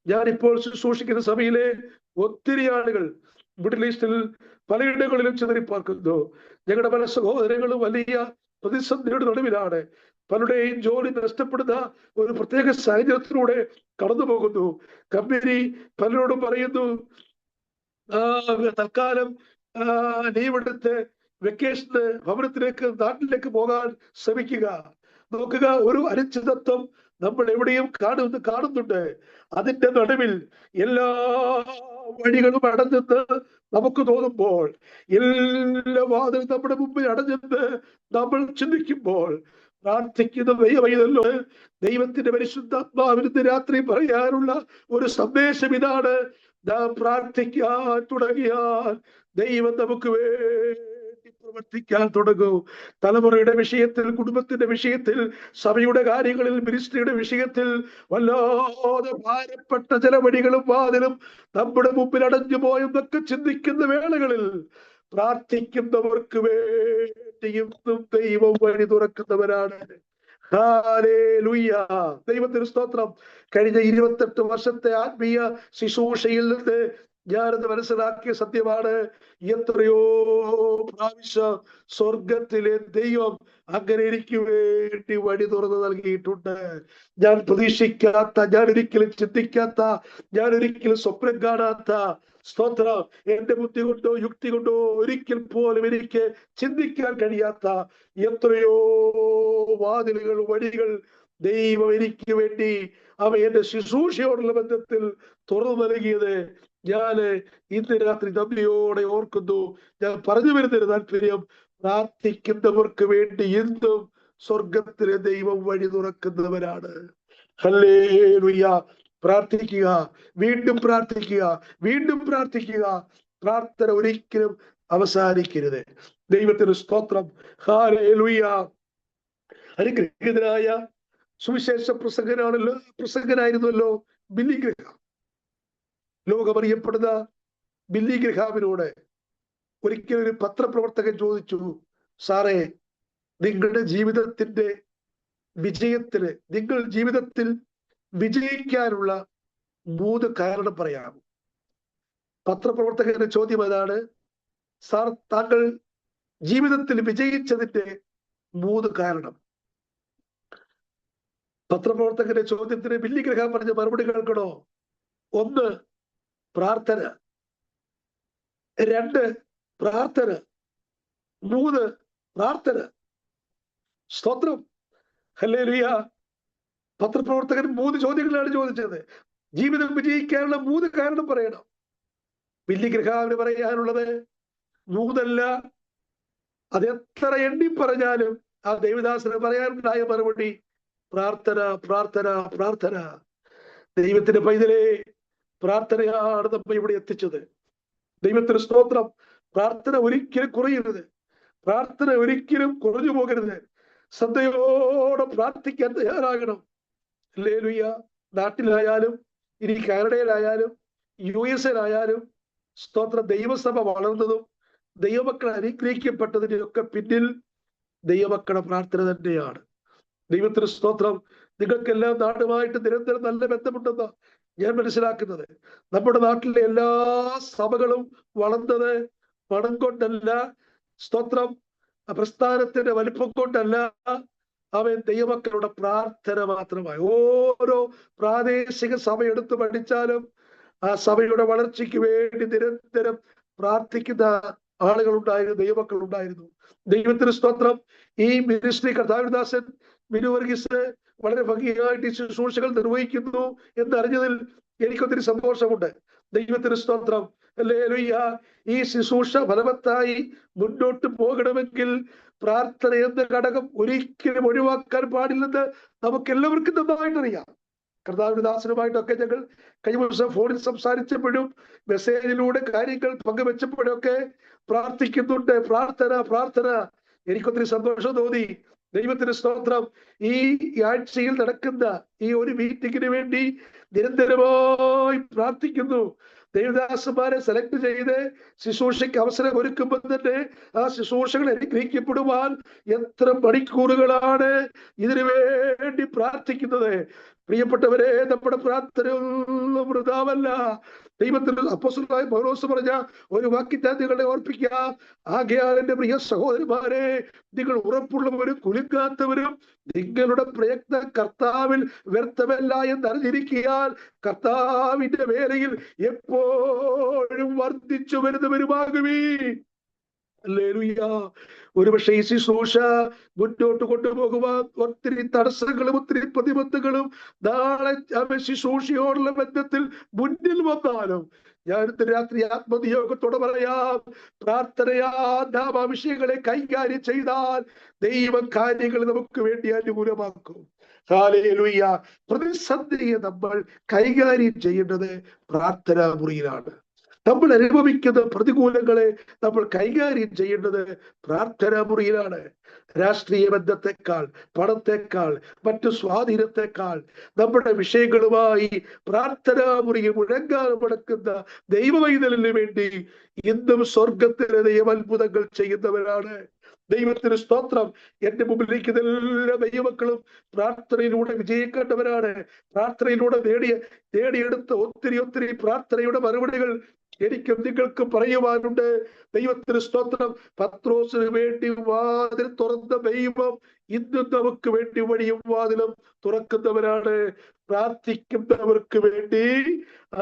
ഞാനിപ്പോൾ ശുശ്രൂഷിക്കുന്ന സഭയിലെ ഒത്തിരി ആളുകൾ മിഡിൽ ഈസ്റ്റിൽ പലയിടങ്ങളിലും ചിതറിപ്പാർക്കുന്നു. ഞങ്ങളുടെ പല സഹോദരങ്ങളും വലിയ പ്രതിസന്ധിയുടെ നടുവിലാണ്. പലരുടെയും ജോലി നഷ്ടപ്പെടുന്ന ഒരു പ്രത്യേക സാഹചര്യത്തിലൂടെ കടന്നു പോകുന്നു. കമ്പനി പലരോടും പറയുന്നു, തൽക്കാലം ലീവ് എടുത്ത് വെക്കേഷന് ഭവനത്തിലേക്ക് നാട്ടിലേക്ക് പോകാൻ ശ്രമിക്കുക. നോക്കുക, ഒരു അനിശ്ചിതത്വം നമ്മൾ എവിടെയും കാണുന്നുണ്ട്. അതിന്റെ നടുവിൽ എല്ലാ വഴികളും അടഞ്ഞെന്ന് നമുക്ക് തോന്നുമ്പോൾ, എല്ലാ വാതിലും നമ്മുടെ മുമ്പിൽ അടഞ്ഞെന്ന് നമ്മൾ ചിന്തിക്കുമ്പോൾ, പ്രാർത്ഥിക്കുന്ന ദൈവമല്ലോ, ദൈവത്തിന്റെ പരിശുദ്ധാത്മാവിന് രാത്രി പറയാനുള്ള ഒരു സന്ദേശം ഇതാണ്: നാം പ്രാർത്ഥിക്കാൻ തുടങ്ങിയാൽ ദൈവം നമുക്ക് വേണ്ടി പ്രവർത്തിക്കാൻ തുടങ്ങും. തലമുറയുടെ വിഷയത്തിൽ, കുടുംബത്തിന്റെ വിഷയത്തിൽ, സഭയുടെ കാര്യങ്ങളിൽ, മിനിസ്ട്രിയുടെ വിഷയത്തിൽ വല്ലാതെ ഭാരപ്പെട്ട ചില വഴികളും വാതിലും നമ്മുടെ മുമ്പിൽ അടഞ്ഞു പോയെന്നൊക്കെ ചിന്തിക്കുന്ന വേളകളിൽ പ്രാർത്ഥിക്കുന്നവർക്ക് വേണ്ടിയും ദൈവം വഴി തുറക്കുന്നവരാണ്. ഹല്ലേലൂയ. ദൈവത്തിന് സ്തോത്രം. കഴിഞ്ഞ 28 വർഷത്തെ ആത്മീയ ശുശ്രൂഷയിൽ നിന്ന് ഞാനത് മനസ്സിലാക്കിയ സത്യമാണ്. എത്രയോ പ്രാവശ്യം സ്വർഗത്തിലെ ദൈവം അങ്ങനെ എനിക്ക് വേണ്ടി വഴി തുറന്നു നൽകിയിട്ടുണ്ട്. ഞാൻ പ്രതീക്ഷിക്കാത്ത, ഞാൻ ഒരിക്കലും ചിന്തിക്കാത്ത, ഞാൻ ഒരിക്കലും സ്വപ്നം കാണാത്ത, സ്തോത്രം, എന്റെ ബുദ്ധി കൊണ്ടോ യുക്തി കൊണ്ടോ ഒരിക്കൽ പോലും എനിക്ക് ചിന്തിക്കാൻ കഴിയാത്ത എത്രയോ വാതിലുകൾ, വഴികൾ ദൈവം എനിക്ക് വേണ്ടി എന്റെ ശുശ്രൂഷയോടുള്ള ബന്ധത്തിൽ തുറന്നു നൽകിയത് ഞാൻ ഇന്ന് രാത്രി നന്ദിയോടെ ഓർക്കുന്നു. ഞാൻ പറഞ്ഞു വരുന്നൊരു താല്പര്യം, പ്രാർത്ഥിക്കുന്നവർക്ക് വേണ്ടി എന്തും സ്വർഗത്തിലെ ദൈവം വഴി തുറക്കുന്നവരാണ്. ഹല്ലേലൂയ. പ്രാർത്ഥിക്കുക, വീണ്ടും പ്രാർത്ഥിക്കുക, വീണ്ടും പ്രാർത്ഥിക്കുക. പ്രാർത്ഥന ഒരിക്കലും അവസാനിക്കരുത്. ദൈവത്തിന് സ്തോത്രം. ഹല്ലേലൂയ. അനുഗ്രഹീതനായ സുവിശേഷ പ്രസംഗനായിരുന്നല്ലോ ബില്ലി ഗ്രഹാം. ലോകമറിയപ്പെടുന്ന ബില്ലി ഗ്രഹാമിനോട് ഒരിക്കലും ഒരു പത്രപ്രവർത്തകൻ ചോദിച്ചു, സാറേ, നിങ്ങളുടെ ജീവിതത്തിന്റെ വിജയത്തിന്, നിങ്ങൾ ജീവിതത്തിൽ വിജയിക്കാനുള്ള 3 കാരണം പറയാമോ? പത്രപ്രവർത്തകന്റെ ചോദ്യം അതാണ്, സാർ, താങ്കൾ ജീവിതത്തിൽ വിജയിച്ചതിന്റെ 3 കാരണം. പത്രപ്രവർത്തകന്റെ ചോദ്യത്തിന് ബില്ലി ഗ്രഹാം പറഞ്ഞ മറുപടി കേൾക്കണോ? 1, പ്രാർത്ഥന. 2, പ്രാർത്ഥന. 3, പ്രാർത്ഥന. സ്തോത്രം. ഹല്ലേലൂയ. പത്രപ്രവർത്തകൻ 3 ചോദ്യങ്ങളാണ് ചോദിച്ചത്. ജീവിതം വിജയിക്കാനുള്ള 3 കാരണം പറയണം. ബില്ലി ഗ്രഹാമിന് പറയാനുള്ളത് 3 അല്ല, അതെത്ര എണ്ണി പറഞ്ഞാലും ആ ദേവദാസന് പറയാനുണ്ടായ മറുപടി പ്രാർത്ഥന, പ്രാർത്ഥന, പ്രാർത്ഥന. ദൈവത്തിന്റെ പൈതലേ, പ്രാർത്ഥനയാണ് നമ്മെ ഇവിടെ എത്തിച്ചത്. ദൈവത്തിന് സ്തോത്രം. പ്രാർത്ഥന ഒരിക്കലും കുറയരുത്, പ്രാർത്ഥന ഒരിക്കലും കുറഞ്ഞു പോകരുത്. ശ്രദ്ധയോടെ പ്രാർത്ഥിക്കാൻ തയ്യാറാകണം. ഹല്ലേലൂയ. നാട്ടിലായാലും ഇനി കാനഡയിലായാലും US-ലായാലും സ്തോത്ര, ദൈവസഭ വളർന്നതും ദൈവമക്കൾ അനുഗ്രഹിക്കപ്പെട്ടതിന്റെ ഒക്കെ പിന്നിൽ ദൈവമക്കളുടെ പ്രാർത്ഥന തന്നെയാണ്. ദൈവത്തിന് സ്തോത്രം. നിങ്ങൾക്കെല്ലാം നാടുമായിട്ട് നിരന്തരം നല്ല ബന്ധമുണ്ടെന്ന് ഞാൻ മനസ്സിലാക്കുന്നത്. നമ്മുടെ നാട്ടിലെ എല്ലാ സഭകളും വളർന്നത് പണം കൊണ്ടല്ല, സ്തോത്രം, പ്രസ്ഥാനത്തിന്റെ വലിപ്പം കൊണ്ടല്ല, അവൻ ദൈവമക്കളുടെ പ്രാർത്ഥന മാത്രമായി. ഓരോ പ്രാദേശിക സഭ എടുത്ത് പഠിച്ചാലും ആ സഭയുടെ വളർച്ചയ്ക്ക് വേണ്ടി നിരന്തരം പ്രാർത്ഥിക്കുന്ന ആളുകൾ ഉണ്ടായിരുന്നു, ദൈവമക്കൾ ഉണ്ടായിരുന്നു. ദൈവത്തിന് സ്തോത്രം. ഈ മിനിസ്ട്രി കർത്താവിദാസൻ മിനു വർഗീസ് വളരെ ഭംഗിയായിട്ട് ഈ ശുശ്രൂഷകൾ നിർവഹിക്കുന്നു എന്നറിഞ്ഞതിൽ എനിക്കൊത്തിരി സന്തോഷമുണ്ട്. ദൈവത്തിന് സ്തോത്രം. ഹല്ലേലൂയ. ഈ ശുശ്രൂഷ ഫലവത്തായി മുന്നോട്ട് പോകണമെങ്കിൽ പ്രാർത്ഥന എന്ന ഘടകം ഒരിക്കലും ഒഴിവാക്കാൻ പാടില്ലെന്ന് നമുക്ക് എല്ലാവർക്കും നന്നായിട്ടറിയാം. കർത്താവിദാസനുമായിട്ടൊക്കെ ഞങ്ങൾ കഴിഞ്ഞ ദിവസം ഫോണിൽ സംസാരിച്ചപ്പോഴും മെസ്സേജിലൂടെ കാര്യങ്ങൾ പങ്കുവെച്ചപ്പോഴൊക്കെ പ്രാർത്ഥിക്കുന്നുണ്ട്. പ്രാർത്ഥന, പ്രാർത്ഥന. എനിക്കൊത്തിരി സന്തോഷം തോന്നി. ദൈവത്തിന് സ്തോത്രം. ഈ ആഴ്ചയിൽ നടക്കുന്ന ഈ ഒരു മീറ്റിങ്ങിന് വേണ്ടി നിരന്തരമായി പ്രാർത്ഥിക്കുന്നു. ദേവദാസന്മാരെ സെലക്ട് ചെയ്ത് ശുശ്രൂഷയ്ക്ക് അവസരം ഒരുക്കുമ്പോൾ തന്നെ ആ ശുശ്രൂഷകൾ അനുഗ്രഹിക്കപ്പെടുവാൻ എത്ര മണിക്കൂറുകളാണ് ഇതിനു വേണ്ടി പ്രാർത്ഥിക്കുന്നത്. പ്രിയപ്പെട്ടവരെ, നമ്മുടെ പ്രാർത്ഥന ഒന്നും വൃഥാവല്ല. ദൈവത്തിന് അപ്പോസ്തലനായ പൗലോസ് പറഞ്ഞ ഒരു വാക്യം ഞാൻ നിങ്ങളെ ഓർപ്പിക്കാം. ആകയാൽ എന്റെ പ്രിയ സഹോദരന്മാരെ, നിങ്ങൾ ഉറപ്പുള്ളവരും കുലുക്കാത്തവരും നിങ്ങളുടെ പ്രയത്നം കർത്താവിൽ വ്യർത്ഥമല്ല എന്നറിഞ്ഞിരിക്കാൻ കർത്താവിന്റെ വേലയിൽ എപ്പോഴും വർദ്ധിച്ചു വരുന്നവരുമാകുമേ. ഹല്ലേലൂയ. ഒരുപക്ഷെ ഈ ശുശ്രൂഷ മുന്നോട്ട് കൊണ്ടുപോകുവാൻ ഒത്തിരി തടസ്സങ്ങളും ഒത്തിരി പ്രതിബന്ധങ്ങളും നാളെ ശുശ്രൂഷയോടുള്ള ബന്ധത്തിൽ മുന്നിൽ വന്നാലും ഞാൻ ഇന്ന് രാത്രി ആത്മനിയോഗത്തോടെ പറയാം, പ്രാർത്ഥനയാ നാം ആ വിഷയങ്ങളെ കൈകാര്യം ചെയ്താൽ ദൈവം കാര്യങ്ങൾ നമുക്ക് വേണ്ടി അനുകൂലമാക്കും. ഹല്ലേലൂയ. പ്രതിസന്ധിയെ നമ്മൾ കൈകാര്യം ചെയ്യേണ്ടത് പ്രാർത്ഥനാ മുറിയിലാണ്. നമ്മൾ അനുഭവിക്കുന്ന പ്രതികൂലങ്ങളെ നമ്മൾ കൈകാര്യം ചെയ്യേണ്ടത് പ്രാർത്ഥനാ മുറിയിലാണ്. രാഷ്ട്രീയ ബന്ധത്തെക്കാൾ, പണത്തെക്കാൾ, മറ്റു സ്വാധീനത്തെക്കാൾ നമ്മുടെ വിഷയങ്ങളുമായി പ്രാർത്ഥനാ മുറിയിൽ മുഴങ്ങാൻ മുടക്കുന്ന ദൈവവൈതലിന് വേണ്ടി ഇന്നും സ്വർഗത്തിലെ ദൈവം അത്ഭുതങ്ങൾ ചെയ്യുന്നവരാണ്. ദൈവത്തിന് സ്തോത്രം. എന്റെ മുമ്പിലിരിക്കുന്ന എല്ലാ ദൈവമക്കളും പ്രാർത്ഥനയിലൂടെ വിജയിക്കേണ്ടവരാണ്. പ്രാർത്ഥനയിലൂടെ നേടിയെടുത്ത ഒത്തിരി ഒത്തിരി പ്രാർത്ഥനയുടെ മറുപടികൾ എനിക്കും നിങ്ങൾക്കും പറയുവാനുണ്ട്. ദൈവത്തിന് സ്തോത്രം. പത്രോസിന് വേണ്ടി വാതിൽ തുറന്ന ദൈവം ഇന്നും നമുക്ക് വേണ്ടി വഴിയും വാതിലും തുറക്കുന്നവരാണ്. പ്രാർത്ഥിക്കുന്നവർക്ക് വേണ്ടി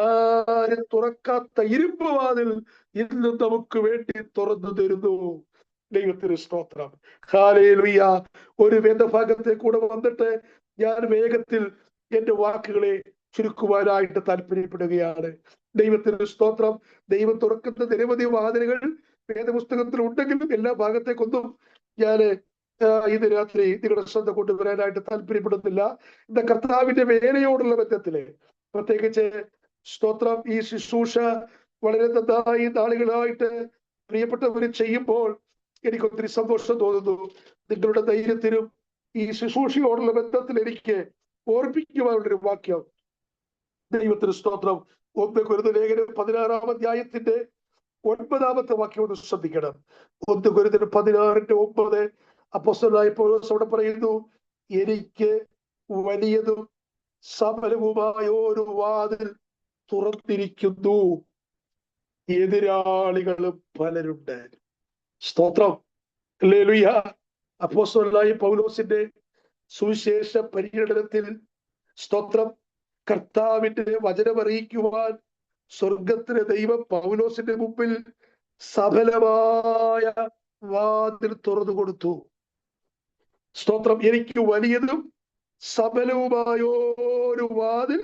ആരും തുറക്കാത്ത ഇരുമ്പ് വാതിൽ ഇന്നും നമുക്ക് വേണ്ടി തുറന്നു തരുന്നു. ദൈവത്തിന് സ്തോത്രം. ഹല്ലേലൂയ. ഒരു വേദഭാഗത്തെ കൂടെ വന്നിട്ട് ഞാൻ വേഗത്തിൽ എന്റെ വാക്കുകളെ ചുരുക്കുവാനായിട്ട് താല്പര്യപ്പെടുകയാണ്. ദൈവത്തിന് സ്തോത്രം. ദൈവം തുറക്കുന്ന നിരവധി വാതിലുകൾ വേദപുസ്തകത്തിൽ ഉണ്ടെങ്കിലും എല്ലാ ഭാഗത്തേക്കൊന്നും ഞാൻ ഇന്ന് രാത്രി നിങ്ങളുടെ ശ്രദ്ധ കൊണ്ടുവരാനായിട്ട് താല്പര്യപ്പെടുന്നില്ല. ഇന്ന് കർത്താവിന്റെ വേലയോടുള്ള ബന്ധത്തില് പ്രത്യേകിച്ച് സ്തോത്രം, ഈ ശുശ്രൂഷ വളരെ നന്നായി നാളുകളായിട്ട് പ്രിയപ്പെട്ടവർ ചെയ്യുമ്പോൾ എനിക്ക് ഒത്തിരി സന്തോഷം തോന്നുന്നു. നിങ്ങളുടെ ധൈര്യത്തിനും ഈ ശുശ്രൂഷയോടുള്ള ബന്ധത്തിൽ എനിക്ക് ഓർപ്പിക്കുവാനുള്ളൊരു വാക്യം, ദൈവത്തിന് സ്തോത്രം, 1 കൊരിന്ത്യർ ലേഖനം 16-ാം അധ്യായത്തിന്റെ 9-ാമത്തെ വാക്യം ഒന്ന് ശ്രദ്ധിക്കണം. 1 കൊരിന്ത്യർ 16:9 അപ്പോസ്തലനായ പൗലോസ് അവിടെ പറയുന്നു, എനിക്ക് വലിയതും സഫലവുമായ ഒരു വാതിൽ തുറന്നിരിക്കുന്നു, എതിരാളികളും പലരുണ്ട്. സ്തോത്രം, ഹല്ലേലൂയ. അപ്പോസ്തലനായ പൗലോസിന്റെ സുവിശേഷ പര്യടനത്തിൽ സ്തോത്രം, കർത്താവിന്റെ വചനം അറിയിക്കുവാൻ സ്വർഗത്തിലെ ദൈവം പൗലോസിന്റെ മുമ്പിൽ സഫലമായ വാതിൽ തുറന്നു കൊടുത്തു. സ്തോത്രം, എനിക്ക് വലിയതും സഫലവുമായ ഒരു വാതിൽ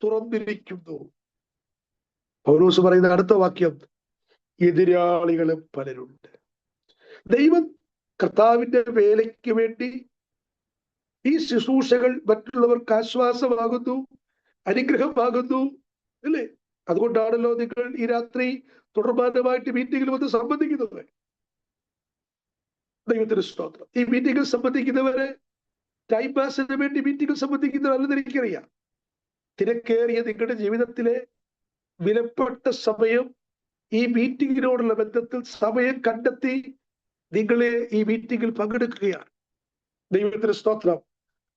തുറന്നിരിക്കുന്നു. പൗലോസ് പറയുന്ന അടുത്ത വാക്യം, എതിരാളികളും പലരുണ്ട്. ദൈവം കർത്താവിന്റെ വേലയ്ക്ക് വേണ്ടി ഈ ശുശ്രൂഷകൾ മറ്റുള്ളവർക്ക് ആശ്വാസമാകുന്നു, അനുഗ്രഹമാകുന്നു, അല്ലേ? അതുകൊണ്ടാണല്ലോ നിങ്ങൾ ഈ രാത്രി തുടർമാനമായിട്ട് മീറ്റിംഗിൽ വന്ന് സംബന്ധിക്കുന്നത്. ദൈവത്തിന് സ്തോത്രം. ഈ മീറ്റിംഗിൽ സംബന്ധിക്കുന്നവര് ടൈം പാസിന് വേണ്ടി മീറ്റിംഗിൽ സംബന്ധിക്കുന്നവരല്ലെന്ന് എനിക്കറിയാം. തിരക്കേറിയ നിങ്ങളുടെ ജീവിതത്തിലെ വിലപ്പെട്ട സമയം ഈ മീറ്റിംഗിനോടുള്ള ബന്ധത്തിൽ സമയം കണ്ടെത്തി നിങ്ങളെ ഈ മീറ്റിംഗിൽ പങ്കെടുക്കുകയാണ്. ദൈവത്തിന് സ്തോത്രം.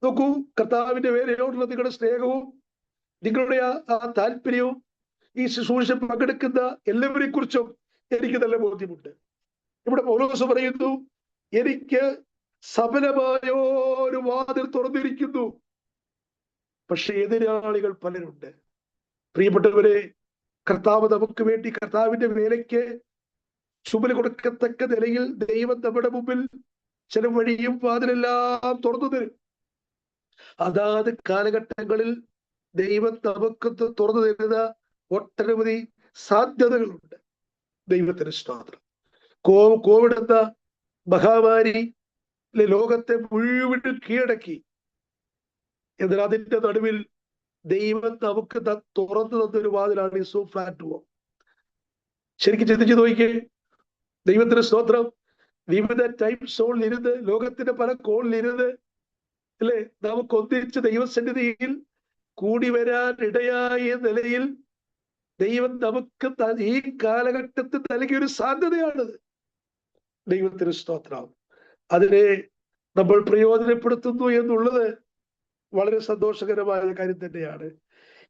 നോക്കൂ, കർത്താവിന്റെ വേലയോടുള്ള നിങ്ങളുടെ സ്നേഹവും നിങ്ങളുടെ ആ താല്പര്യവും ഈ ശുശ്രൂഷ പങ്കെടുക്കുന്ന എല്ലാവരെ കുറിച്ചും എനിക്ക് നല്ല ബോധ്യമുണ്ട്. ഇവിടെ പൗലോസ് പറയുന്നു, എനിക്ക് സഫലമായ ഒരു വാതിൽ തുറന്നിരിക്കുന്നു, പക്ഷെ എതിരാളികൾ പലരുണ്ട്. പ്രിയപ്പെട്ടവരെ, കർത്താവ് നമുക്ക് വേണ്ടി കർത്താവിന്റെ വേലയ്ക്ക് ചുമല് കൊടുക്കത്തക്ക നിലയിൽ ദൈവം നമ്മുടെ മുമ്പിൽ ചില വഴിയും വാതിലെല്ലാം തുറന്നു തരും. അതാത് കാലഘട്ടങ്ങളിൽ ദൈവം നമുക്ക് തുറന്നു തരുന്ന ഒട്ടനവധി സാധ്യതകളുണ്ട്. ദൈവത്തിന് സ്തോത്രം. കോവിഡ് എന്ന മഹാമാരി ലോകത്തെ മുഴുവൻ കീഴടക്കി. എന്നാൽ അതിന്റെ നടുവിൽ ദൈവം നമുക്ക് തുറന്നു തന്നൊരു വാതിലാണ് ഈ സൂം പ്ലാറ്റ്ഫോം. ശരിക്കും ചിന്തിച്ചു നോക്കിയേ. ദൈവത്തിന് സ്തോത്രം. വിവിധ ടൈം സോണിലിരുന്ന്, ലോകത്തിന്റെ പല കോണിലിരുന്ന്, അല്ലെ, നമുക്ക് ഒന്നിച്ച് ദൈവസന്നിധിയിൽ കൂടി വരാൻ ഇടയായ നിലയിൽ ദൈവം നമുക്ക് ഈ കാലഘട്ടത്തിൽ നൽകിയൊരു സാധ്യതയാണത്. ദൈവത്തിന് സ്തോത്രം. അതിനെ നമ്മൾ പ്രയോജനപ്പെടുത്തുന്നു എന്നുള്ളത് വളരെ സന്തോഷകരമായ കാര്യം തന്നെയാണ്.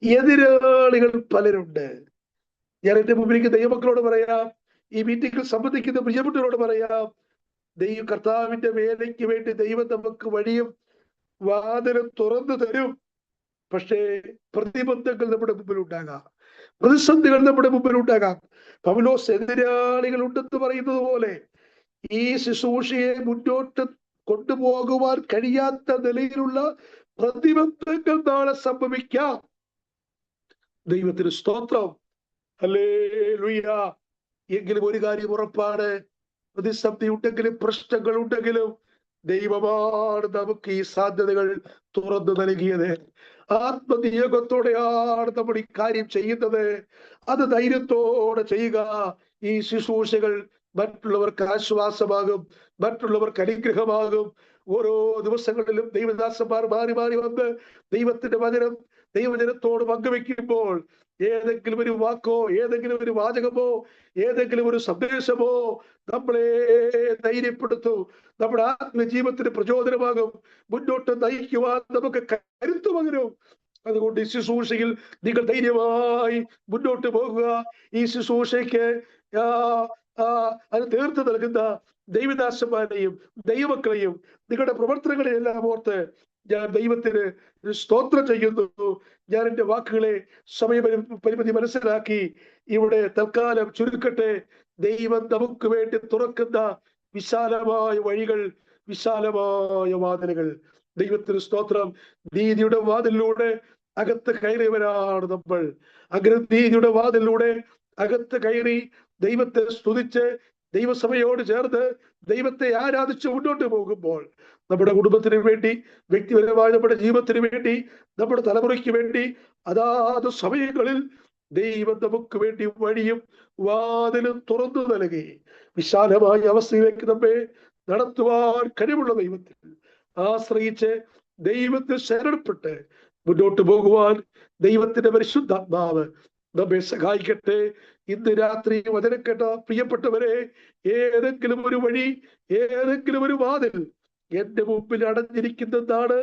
എതിരാളികൾ പലരുണ്ട്. ഞാൻ എന്റെ മുമ്പിലേക്ക് ദൈവമക്കളോട് പറയാം, ഈ മീറ്റിംഗിൽ സംബന്ധിക്കുന്ന പ്രിയപ്പെട്ടവരോട് പറയാം, കർത്താവിന്റെ വേലയ്ക്ക് വേണ്ടി ദൈവം നമുക്ക് വഴിയും വാതിലും തുറന്നു തരും. പക്ഷേ പ്രതിബന്ധങ്ങൾ നമ്മുടെ മുമ്പിൽ ഉണ്ടാകാം, പ്രതിസന്ധികൾ നമ്മുടെ മുമ്പിൽ ഉണ്ടാകാം. പൗലോസ് എതിരാളികൾ ഉണ്ടെന്ന് പറയുന്നത് പോലെ ഈ ശുശ്രൂഷയെ മുന്നോട്ട് കൊണ്ടുപോകുവാൻ കഴിയാത്ത നിലയിലുള്ള പ്രതിബന്ധങ്ങൾ നാളെ സംഭവിക്കാം. ദൈവത്തിന് സ്തോത്രം, ഹല്ലേലൂയ. എങ്കിലും ഒരു കാര്യം ഉറപ്പാണ്, പ്രതിസന്ധി ഉണ്ടെങ്കിലും പ്രശ്നങ്ങൾ ഉണ്ടെങ്കിലും ദൈവമാണ് നമുക്ക് ഈ സാധ്യതകൾ തുറന്നു നൽകിയത്. ആത്മനിയോഗത്തോടെയാണ് നമ്മൾ ഈ കാര്യം ചെയ്യുന്നത്. അത് ധൈര്യത്തോടെ ചെയ്യുക. ഈ ശുശ്രൂഷകൾ മറ്റുള്ളവർക്ക് ആശ്വാസമാകും, മറ്റുള്ളവർക്ക് അനുഗ്രഹമാകും. ഓരോ ദിവസങ്ങളിലും ദൈവദാസന്മാർ മാറി മാറി വന്ന് ദൈവത്തിന്റെ വചനം ദൈവജനത്തോട് പങ്കുവെക്കുമ്പോൾ ഏതെങ്കിലും ഒരു വാക്കോ, ഏതെങ്കിലും ഒരു വാചകമോ, ഏതെങ്കിലും ഒരു സന്ദേശമോ നമ്മളെ ധൈര്യപ്പെടുത്തും, നമ്മുടെ ആത്മജീവിതത്തിന് പ്രചോദനമാകും, മുന്നോട്ട് നയിക്കുവാൻ നമുക്ക് കരുത്തു പകരും. അതുകൊണ്ട് ഈ ശുശ്രൂഷയിൽ നിങ്ങൾ ധൈര്യമായി മുന്നോട്ട് പോകുക. ഈ ശുശ്രൂഷയ്ക്ക് അത് തീർത്തു നൽകുന്ന ദൈവദാസന്മാരെയും ദൈവമക്കളെയും നിങ്ങളുടെ പ്രവർത്തനങ്ങളെയെല്ലാം ഓർത്ത് ഞാൻ ദൈവത്തിന് സ്തോത്രം ചെയ്യുന്നു. ഞാൻ എൻ്റെ വാക്കുകളെ സമയപരിമിതി മനസ്സിലാക്കി ഇവിടെ തൽക്കാലം ചുരുക്കട്ടെ. ദൈവം നമുക്ക് വേണ്ടി തുറക്കുന്ന വിശാലമായ വഴികൾ, വിശാലമായ വാതിലുകൾ. ദൈവത്തിന് സ്തോത്രം. നീതിയുടെ വാതിലിലൂടെ അകത്ത് കയറിയവരാണ് നമ്മൾ. അങ്ങനെ നീതിയുടെ വാതിലിലൂടെ അകത്ത് കയറി ദൈവത്തെ സ്തുതിച്ച് ദൈവസഭയോട് ചേർന്ന് ദൈവത്തെ ആരാധിച്ച് മുന്നോട്ട് പോകുമ്പോൾ നമ്മുടെ കുടുംബത്തിന് വേണ്ടി, വ്യക്തിപരമായ നമ്മുടെ ജീവിതത്തിന് വേണ്ടി, നമ്മുടെ തലമുറയ്ക്ക് വേണ്ടി അതാത് സമയങ്ങളിൽ ദൈവം നമുക്ക് വേണ്ടി വഴിയും വാതിലും തുറന്നു നൽകി വിശാലമായ അവസ്ഥയിലേക്ക് നമ്മെ നടത്തുവാൻ കഴിവുള്ള ദൈവത്തിൽ ആശ്രയിച്ച് ദൈവത്തിൽ ശരണപ്പെട്ട് മുന്നോട്ട് പോകുവാൻ ദൈവത്തിന്റെ പരിശുദ്ധാത്മാവ് നമ്മെ സഹായിക്കട്ടെ. ഇന്ന് രാത്രി വചനം കേട്ട പ്രിയപ്പെട്ടവരെ, ഏതെങ്കിലും ഒരു വഴി, ഏതെങ്കിലും ഒരു വാതിൽ എന്റെ മുമ്പിൽ അടഞ്ഞിരിക്കുന്നതാണ്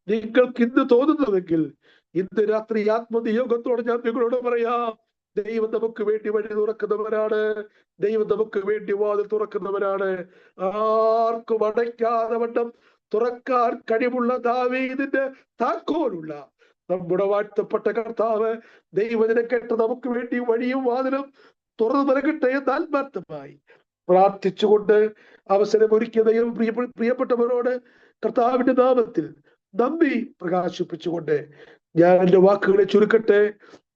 നിങ്ങൾക്ക് ഇന്ന് തോന്നുന്നതെങ്കിൽ, ഇന്ന് രാത്രി ആത്മനിയോഗത്തോടെ ഞാൻ നിങ്ങളോട് പറയാം, ദൈവം നമുക്ക് വേണ്ടി വഴി തുറക്കുന്നവരാണ്. ദൈവം നമുക്ക് വേണ്ടി വാതിൽ തുറക്കുന്നവരാണ്. ആർക്കും അടയ്ക്കാതെ വണ്ണം തുറക്കാൻ കഴിവുള്ള ദാവീദിന്റെ താക്കോലുള്ള നമ്മുടെ വാഴ്ത്തപ്പെട്ട കർത്താവ് ദൈവത്തിനെ കേട്ട് നമുക്ക് വേണ്ടി വഴിയും വാതിലും തുറന്നു നൽകട്ടെ എന്ന് ആത്മാർത്ഥമായി പ്രാർത്ഥിച്ചുകൊണ്ട് അവസരം ഒരുക്കിയ ദൈവം പ്രിയപ്പെട്ടവരോട് കർത്താവിന്റെ നാമത്തിൽ നന്ദി പ്രകാശിപ്പിച്ചുകൊണ്ട് ഞാൻ എന്റെ വാക്കുകളെ ചുരുക്കട്ടെ.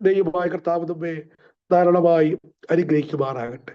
ദൈവമായ കർത്താവ് നമ്മെ ധാരാളമായി അനുഗ്രഹിക്കുമാറാകട്ടെ.